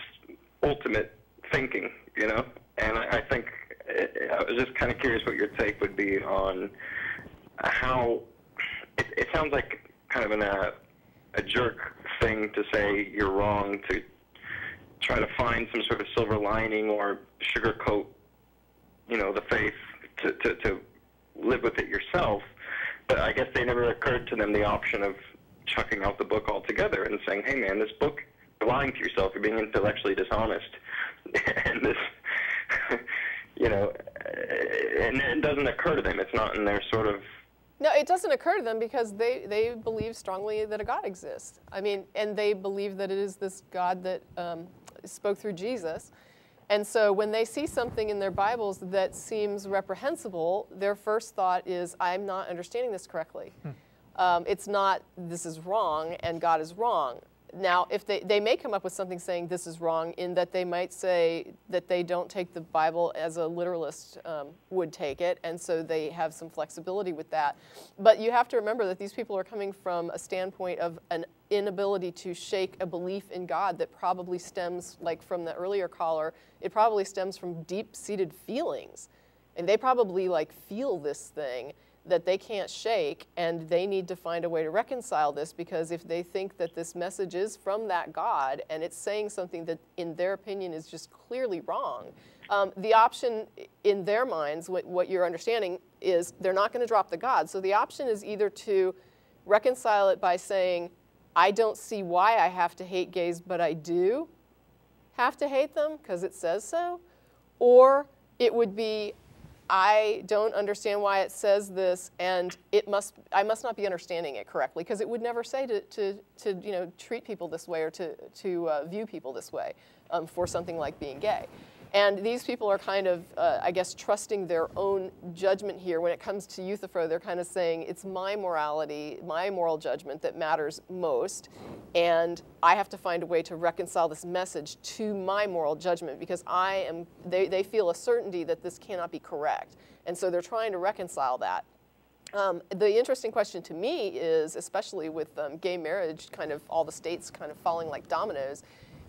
ultimate thinking, you know? And I think, I was just kind of curious what your take would be on how, it sounds like kind of a jerk thing to say you're wrong, to try to find some sort of silver lining or sugarcoat, you know, the faith to live with it yourself. But I guess they never occurred to them the option of chucking out the book altogether and saying, hey man, this book, you're lying to yourself, you're being intellectually dishonest. And this, you know, and it doesn't occur to them. It's not in their sort of... No, it doesn't occur to them because they believe strongly that a God exists. I mean, and they believe that it is this God that spoke through Jesus. And so when they see something in their Bibles that seems reprehensible, their first thought is, I'm not understanding this correctly. It's not, this is wrong and God is wrong. Now, if they may come up with something saying this is wrong, in that they might say that they don't take the Bible as a literalist would take it, and so they have some flexibility with that. But you have to remember that these people are coming from a standpoint of an inability to shake a belief in God that probably stems, like from the earlier caller, it probably stems from deep-seated feelings. And they probably like feel this thing that they can't shake, and they need to find a way to reconcile this, because if they think that this message is from that God and it's saying something that in their opinion is just clearly wrong, the option in their minds, what you're understanding, is they're not going to drop the God. So the option is either to reconcile it by saying, I don't see why I have to hate gays, but I do have to hate them because it says so, or it would be, I don't understand why it says this, and I must not be understanding it correctly, because it would never say to treat people this way or to view people this way for something like being gay. And these people are kind of, I guess, trusting their own judgment here. When it comes to Euthyphro, they're kind of saying, it's my morality, my moral judgment that matters most, and I have to find a way to reconcile this message to my moral judgment, because they feel a certainty that this cannot be correct. And so they're trying to reconcile that. The interesting question to me is, especially with gay marriage, kind of all the states kind of falling like dominoes,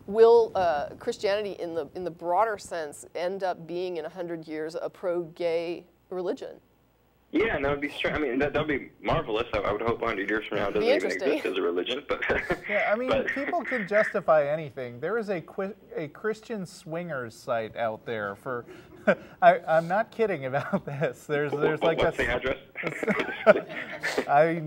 will Christianity, in the broader sense, end up being in 100 years a pro-gay religion? Yeah, and that would be strange. I mean, that would be marvelous. I would hope 100 years from now it doesn't even exist as a religion. But yeah, I mean, people can justify anything. There is a Christian swingers site out there for. I'm not kidding about this. There's like what's the address? I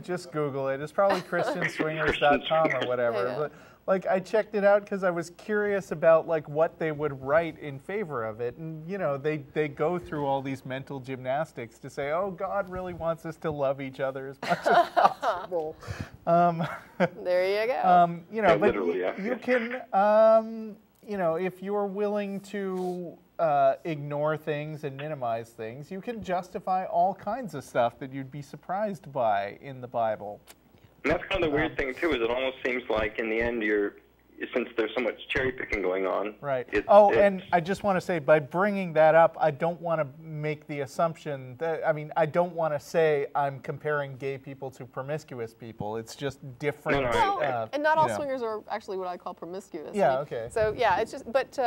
just Google it. It's probably christianswingers.com or whatever. Yeah. But, like, I checked it out because I was curious about like what they would write in favor of it, and they go through all these mental gymnastics to say, oh, God really wants us to love each other as much as possible. There you go. But you can, if you're willing to ignore things and minimize things, you can justify all kinds of stuff that you'd be surprised by in the Bible. And that's kind of the weird thing, too, is it almost seems like in the end since there's so much cherry picking going on. Right. And I just want to say, by bringing that up, I don't want to make the assumption that, I don't want to say I'm comparing gay people to promiscuous people. It's just different. And not all swingers are actually what I call promiscuous. Yeah, okay. So, yeah, it's just, but,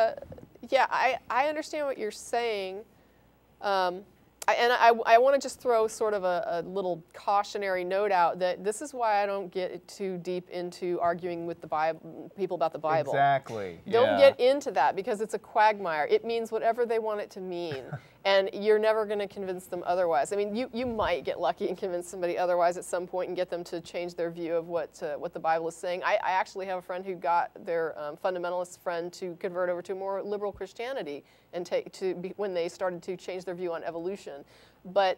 yeah, I understand what you're saying. I want to just throw sort of a little cautionary note out that this is why I don't get too deep into arguing with the Bible, people about the Bible. Exactly. Don't get into that, because it's a quagmire. It means whatever they want it to mean, and you're never going to convince them otherwise. I mean, you might get lucky and convince somebody otherwise at some point and get them to change their view of what the Bible is saying. I actually have a friend who got their fundamentalist friend to convert over to a more liberal Christianity and when they started to change their view on evolution. But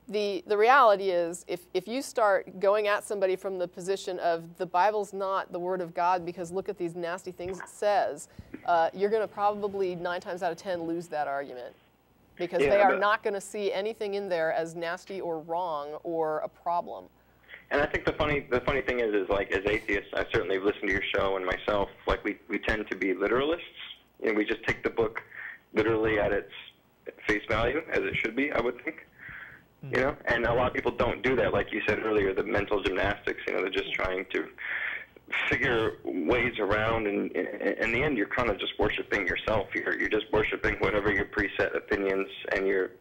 the reality is, if you start going at somebody from the position of the Bible's not the Word of God because look at these nasty things it says, you're going to probably 9 times out of 10 lose that argument, because they are not going to see anything in there as nasty or wrong or a problem. And I think the funny thing is like, as atheists, I certainly listen to your show, and myself, like we tend to be literalists, and we just take the book literally at its face value, as it should be, I would think. And a lot of people don't do that, like you said earlier, the mental gymnastics. They're just trying to figure ways around, and in the end, you're kind of just worshiping yourself. You're just worshiping whatever your preset opinions and your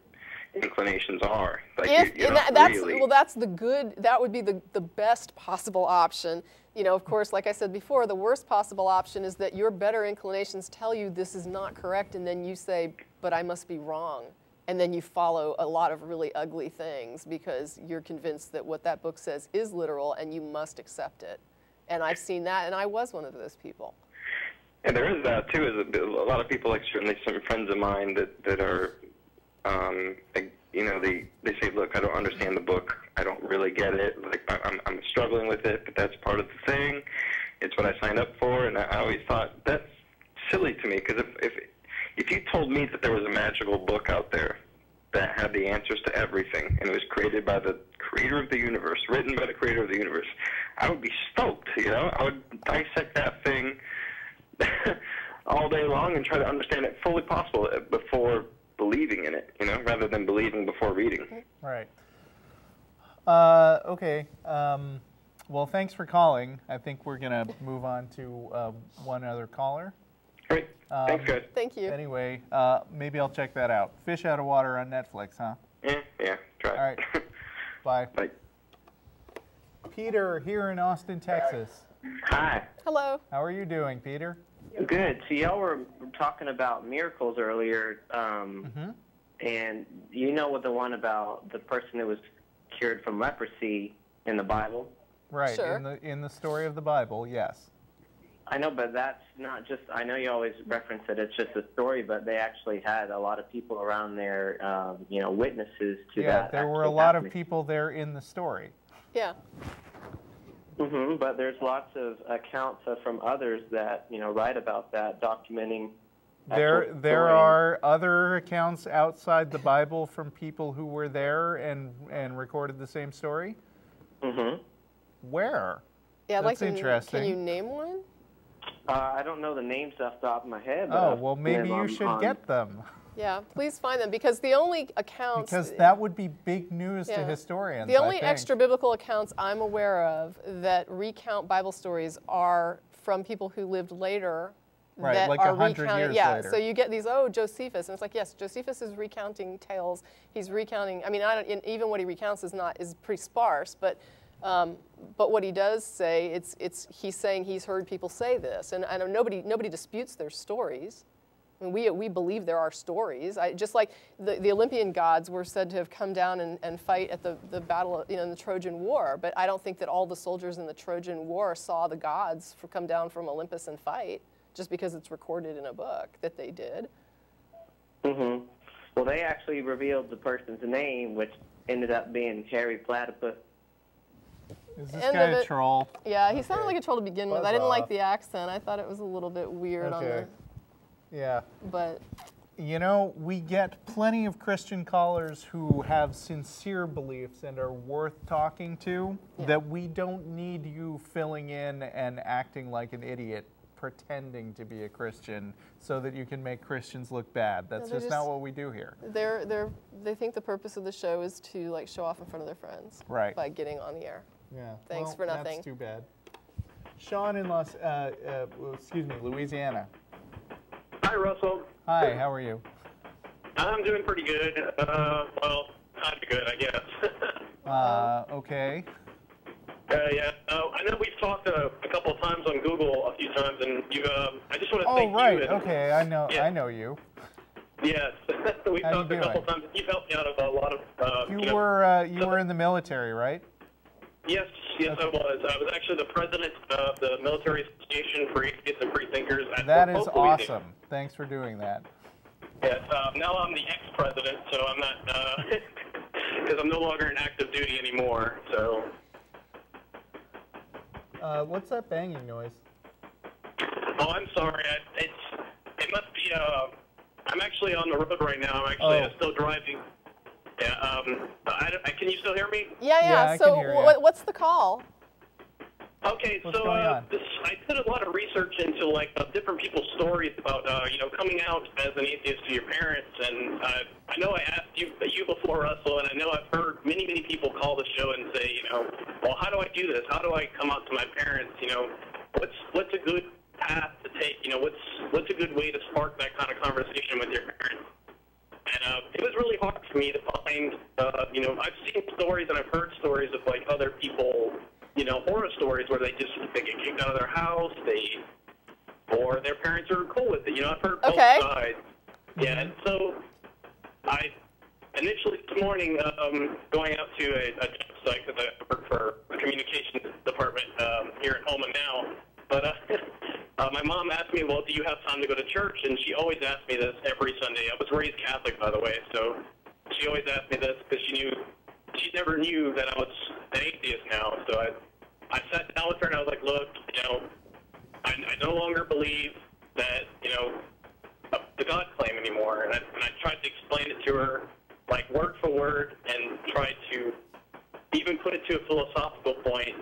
inclinations are. Like that's the good. That would be the best possible option. Of course, like I said before, the worst possible option is that your better inclinations tell you this is not correct, and then you say, but I must be wrong. And then you follow a lot of really ugly things because you're convinced that what that book says is literal and you must accept it. And I've seen that, and I was one of those people. And there is that, too, is a lot of people, like certainly some friends of mine that are, they say, look, I don't understand the book. I don't really get it. Like, I'm struggling with it, but that's part of the thing. It's what I signed up for. And I always thought, that's silly to me, because if you told me that there was a magical book out there that had the answers to everything, and it was created by the creator of the universe, written by the creator of the universe, I would be stoked, I would dissect that thing all day long and try to understand it fully possible before believing in it, rather than believing before reading. Right. Okay. Well, thanks for calling. I think we're going to move on to one other caller. Great. Thanks, guys. Thank you. Anyway, maybe I'll check that out. Fish Out of Water on Netflix, huh? Yeah, try it. All right. Bye. Bye. Peter, here in Austin, Texas. Hi. Hello. How are you doing, Peter? Good. So y'all were talking about miracles earlier, and what the one about the person who was cured from leprosy in the Bible? Right. Sure. In the story of the Bible, yes. I know, but that's not just, I know you always reference that it's just a story, but they actually had a lot of people around there, you know, witnesses to that. Yeah, there were a lot of people there in the story. Yeah. But there's lots of accounts from others that, you know, write about that, documenting. There are other accounts outside the Bible from people who were there and recorded the same story? Where? Yeah, That's interesting. Can you name one? I don't know the names off the top of my head. Oh, well, maybe you should get them. Yeah, please find them, because the only accounts... Because that would be big news to historians, The only extra-biblical accounts I'm aware of that recount Bible stories are from people who lived later. Right, that like are 100 years later. So you get these, oh, Josephus, and it's like, yes, Josephus is recounting tales. He's recounting, I mean, even what he recounts is pretty sparse, but what he does say, he's saying he's heard people say this, and I know nobody disputes their stories. I mean, we believe there are stories. Just like the Olympian gods were said to have come down and fight at the battle, you know, in the Trojan War. But I don't think that all the soldiers in the Trojan War saw the gods come down from Olympus and fight, just because it's recorded in a book that they did. Well, they actually revealed the person's name, which ended up being Harry Platypus. Is this guy a troll? Yeah, he sounded like a troll to begin with. I didn't like the accent. I thought it was a little bit weird on the... Yeah. But... You know, we get plenty of Christian callers who have sincere beliefs and are worth talking to, that we don't need you filling in and acting like an idiot, pretending to be a Christian so that you can make Christians look bad. That's just not what we do here. They think the purpose of the show is to, like, show off in front of their friends. Right. By getting on the air. Yeah. Thanks for nothing. That's too bad. Sean in Louisiana. Hi, Russell. Hi, how are you? I'm doing pretty good. Well, kind of good, I guess. Okay. Yeah. I know we've talked a couple of times on Google a few times, and you. I just want to thank you. Oh, right. Okay, I know. Yeah. I know you. Yes. We've talked a couple of times. You've helped me out of a lot of. You were in the military, right? Yes, I was. I was actually the president of the Military Association for Atheists and Freethinkers. That is awesome. Thanks for doing that. Yes. Now I'm the ex-president, so I'm not, because I'm no longer in active duty anymore. So. What's that banging noise? Oh, I'm sorry. It must be. I'm actually on the road right now. I'm actually still driving. Yeah. Can you still hear me? Yeah. So what's the call? Okay, What's going on? I did a lot of research into different people's stories about coming out as an atheist to your parents, and I know I asked you before, Russell, and I know I've heard many people call the show and say, well, how do I do this? How do I come out to my parents? What's a good path to take? What's a good way to spark that kind of conversation with your parents? And it was really hard for me to find, I've seen stories and I've heard stories of other people, horror stories where they get kicked out of their house, or their parents are cool with it. I've heard both sides. Yeah, and so I initially this morning going out to a job site because I work for a communications department here at home and now. But my mom asked me, well, do you have time to go to church? And she always asked me this every Sunday. I was raised Catholic, by the way, so she always asked me this because she never knew that I was an atheist now. So I sat down with her and I was like, look, I no longer believe that, the God claim anymore. And I tried to explain it to her, word for word, and tried to even put it to a philosophical point.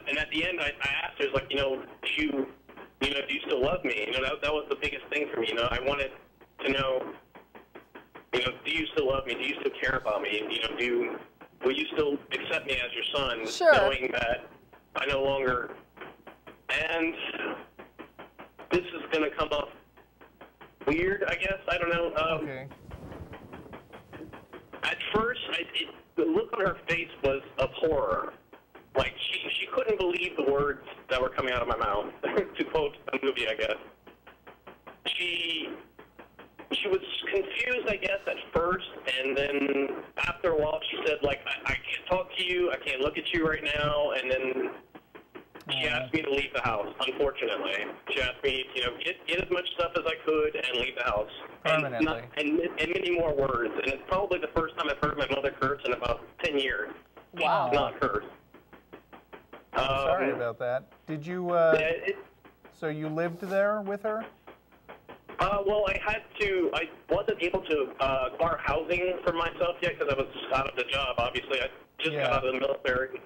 And at the end, I asked her, do you still love me? That was the biggest thing for me. I wanted to know, do you still love me? Do you still care about me? Will you still accept me as your son? Sure. Knowing that I no longer. And this is going to come off weird, I guess. I don't know. Okay. At first, the look on her face was of horror. She couldn't believe the words that were coming out of my mouth, to quote a movie, I guess. She was confused, I guess, at first, and then after a while she said, I can't talk to you, I can't look at you right now, and then she asked me to leave the house, unfortunately. She asked me, get as much stuff as I could and leave the house. Permanently. And many more words. And it's probably the first time I've heard my mother curse in about 10 years. Wow. Not curse. Sorry about that. Did you, so you lived there with her? Well, I wasn't able to acquire housing for myself yet because I was out of the job, obviously. I just got out of the military.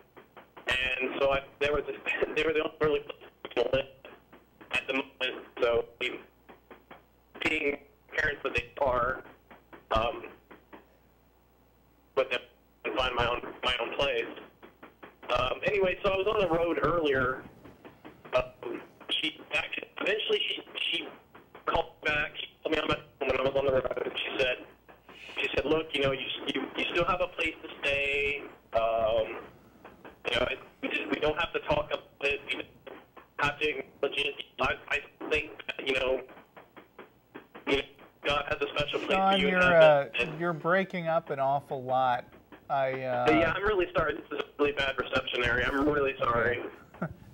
And so they were the only really people at the moment. So being parents that they are, with them and find my own place. Anyway, so I was on the road earlier. Eventually she called back. She told me on my phone when I was on the road. She said, look, you still have a place to stay. We don't have to talk about it. We don't have to acknowledge it. I think that, God has a special place for you. Sean, you're breaking up an awful lot. Yeah, I'm really sorry. This is a really bad reception area. I'm really sorry.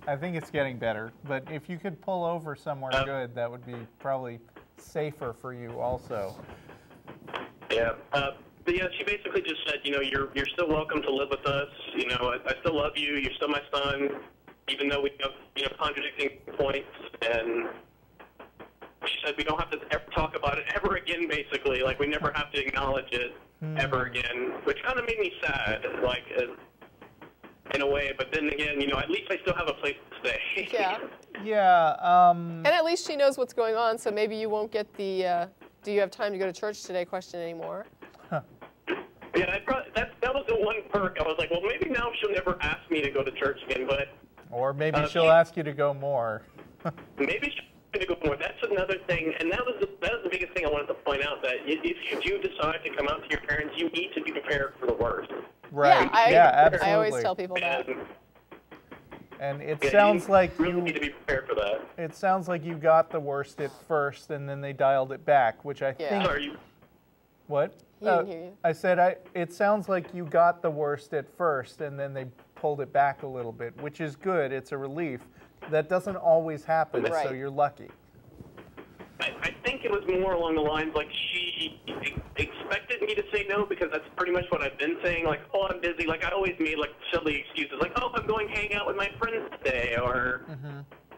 I think it's getting better, but if you could pull over somewhere good, that would be probably safer for you also. Yeah. But yeah, she basically just said, you're still welcome to live with us. I still love you. You're still my son, even though we have, contradicting points. And she said we don't have to ever talk about it ever again, basically. Like, we never have to acknowledge it ever again, which kind of made me sad, like, in a way. But then again, at least I still have a place to stay. Yeah. Yeah. And at least she knows what's going on, so maybe you won't get the do you have time to go to church today question anymore. Yeah, that was the one perk. I was like, well, maybe now she'll never ask me to go to church again, but... Or maybe she'll ask you to go more. Maybe she'll ask me to go more. That's another thing, and that was the biggest thing I wanted to point out, that if you do decide to come out to your parents, you need to be prepared for the worst. Right. Yeah, absolutely. I always tell people that. And it sounds like you really need to be prepared for that. It sounds like you got the worst at first, and then they dialed it back, which I think... What? He didn't hear you. I said it sounds like you got the worst at first, and then they pulled it back a little bit, which is good. It's a relief. That doesn't always happen, so you're lucky. I think it was more along the lines like she expected me to say no, because that's pretty much what I've been saying. Like, oh, I'm busy. Like, I always made like silly excuses, like, oh, I'm going hang out with my friends today, or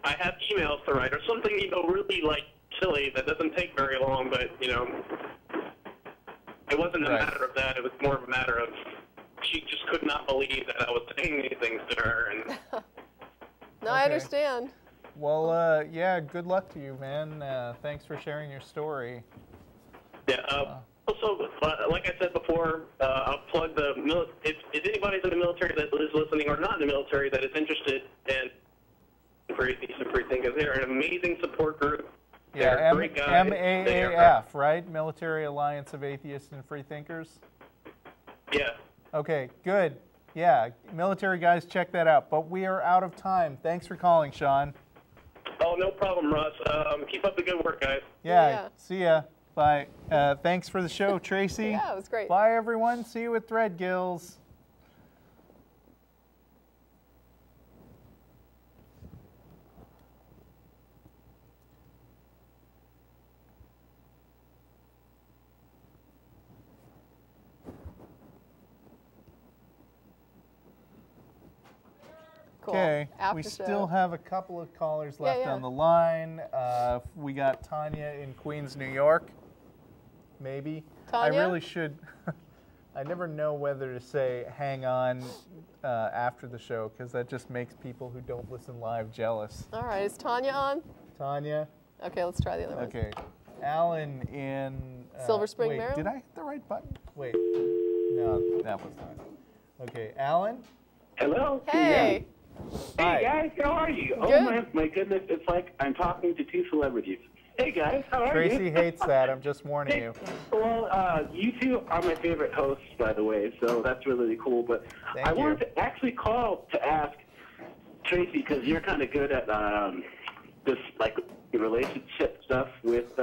I have emails to write, or something, really like silly that doesn't take very long. But it wasn't a matter of that. It was more of a matter of she just could not believe that I was saying these things to her. And no, I understand. Well, yeah, good luck to you, man. Thanks for sharing your story. Yeah. Also, like I said before, I'll plug the if anybody's in the military that is listening or not in the military that is interested in free thinkers, they're an amazing support group. Yeah, great guys. MAAF, right? Military Alliance of Atheists and Freethinkers? Yeah. Okay, good. Yeah, military guys, check that out. But we are out of time. Thanks for calling, Sean. Oh, no problem, Russ. Keep up the good work, guys. Yeah. See ya. Bye. Thanks for the show, Tracy. Yeah, it was great. Bye, everyone. See you at Threadgills. Okay, we still have a couple of callers left on the line. We got Tanya in Queens, New York. Maybe. Tanya? I really should. I never know whether to say hang on after the show, because that just makes people who don't listen live jealous. All right, is Tanya on? Tanya? Okay, let's try the other one. Okay. Alan in... Silver Spring, Maryland? Did I hit the right button? Wait. No, that was not. Okay, Alan? Hello? Hey! Hey guys, how are you? Good. Oh my goodness, it's like I'm talking to two celebrities. Hey guys, how are you? Tracy hates that, I'm just warning you. Well, you two are my favorite hosts, by the way, so that's really cool. But I wanted to actually call to ask Tracy, because you're kind of good at this like relationship stuff with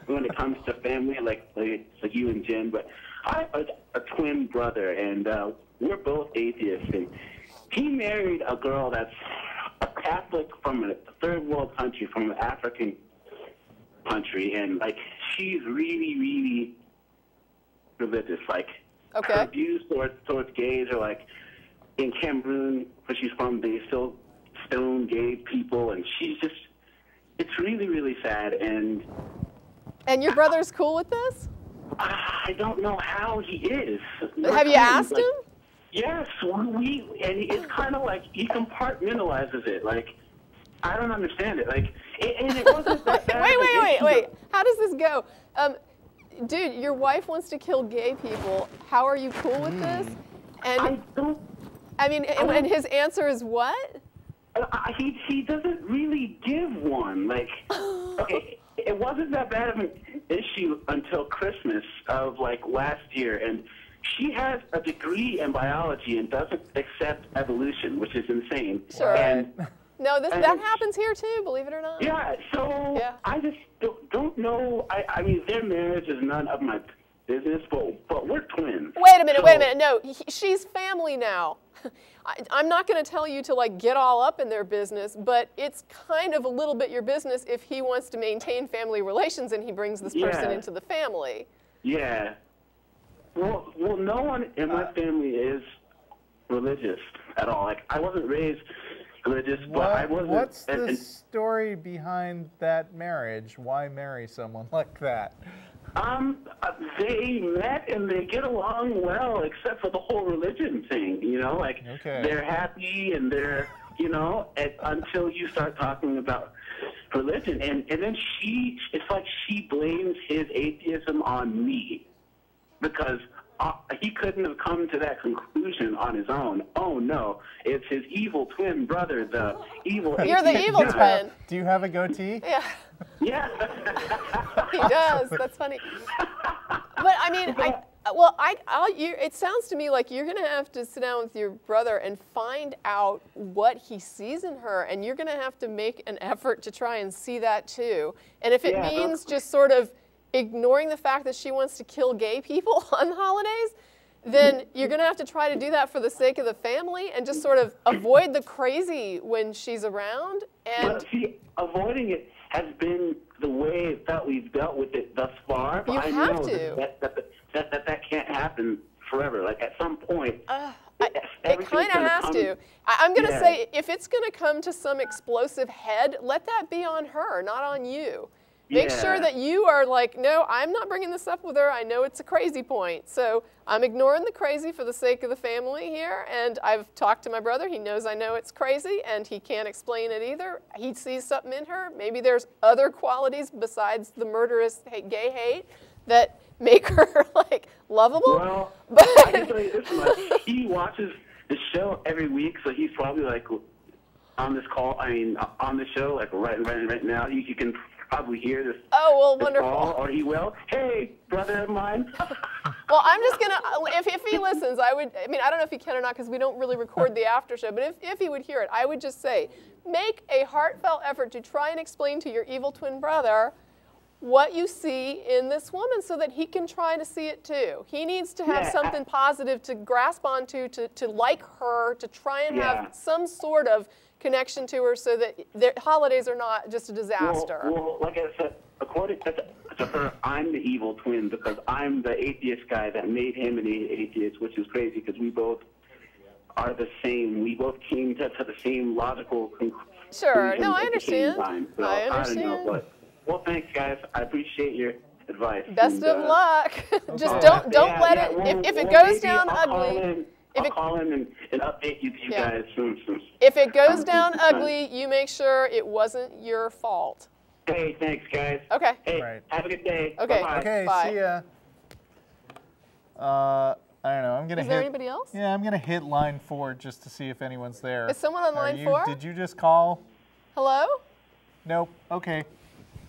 when it comes to family, like you and Jen. But I have a twin brother, and we're both atheists. And he married a girl that's a Catholic from a third world country, from an African country, and like she's really, really religious. Like her views towards gays are like in Cameroon, where she's from, they still stone gay people, and she's just, it's really, really sad. And your brother's cool with this? I don't know how he is. Have you asked him? Yes, and it's kind of like he compartmentalizes it. Like, I don't understand it. Like, and it wasn't that bad. Wait. How does this go? Dude, your wife wants to kill gay people. How are you cool with this? And and his answer is what? He doesn't really give one. Like, okay, it wasn't that bad of an issue until Christmas of like last year, and she has a degree in biology and doesn't accept evolution, which is insane. Sure. And, no, that happens here too, believe it or not. Yeah, so I just don't know. I mean, their marriage is none of my business, but we're twins. Wait a minute. No, she's family now. I'm not going to tell you to like get all up in their business, but it's kind of a little bit your business if he wants to maintain family relations and he brings this person into the family. Yeah. Well, no one in my family is religious at all. Like, I wasn't raised religious, but I wasn't. What's the story behind that marriage? Why marry someone like that? They met and they get along well, except for the whole religion thing, you know? Like, they're happy and they're, you know, until you start talking about religion. And then it's like she blames his atheism on me because he couldn't have come to that conclusion on his own. Oh, no, it's his evil twin brother, the evil You're the evil twin. Do you have a goatee? Yeah. Yeah. He does. That's funny. But I mean, it sounds to me like you're going to have to sit down with your brother and find out what he sees in her, and you're going to have to make an effort to try and see that too. And if it means just sort of ignoring the fact that she wants to kill gay people on the holidays, then you're going to have to try to do that for the sake of the family and just sort of avoid the crazy when she's around. And but see, avoiding it has been the way that we've dealt with it thus far. But you I have know to. That can't happen forever. Like, at some point, it kind of has to. I'm going to say, if it's going to come to some explosive head, let that be on her, not on you. Make sure that you are like, no, I'm not bringing this up with her. I know it's a crazy point. So I'm ignoring the crazy for the sake of the family here. And I've talked to my brother. He knows I know it's crazy, and he can't explain it either. He sees something in her. Maybe there's other qualities besides the murderous gay hate that make her like lovable. Well, I can tell you this much. He watches the show every week, so he's probably like on this call. I mean, on the show, like right now. You can probably hear this. Oh, well, wonderful. Call, or he will. Hey, brother of mine. Well, I'm just gonna. If he listens, I mean, I don't know if he can or not because we don't really record the after show. But if he would hear it, I would just say, make a heartfelt effort to try and explain to your evil twin brother what you see in this woman so that he can try to see it too. He needs to have something positive to grasp onto, to like her, to try and have some sort of connection to her so that their holidays are not just a disaster. Well, like I said, according to her, I'm the evil twin because I'm the atheist guy that made him an atheist, which is crazy because we both are the same. We both came to the same logical conclusion. Sure. No, I understand. So, I understand. I don't know, but well, thanks, guys. I appreciate your advice. Best of luck. Just don't let it. If it goes down ugly. I'll call in and update you guys soon. If it goes down ugly, you make sure it wasn't your fault. Hey, thanks, guys. Okay. Hey, have a good day. Okay. Bye-bye. Okay, Bye. see ya. I don't know. I'm gonna Is there anybody else? Yeah, I'm gonna hit line 4 just to see if anyone's there. Is someone on line 4? Did you just call? Hello? Nope. Okay.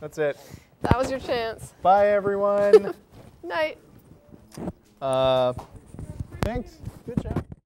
That's it. That was your chance. Bye, everyone. Night. Thanks. Good job.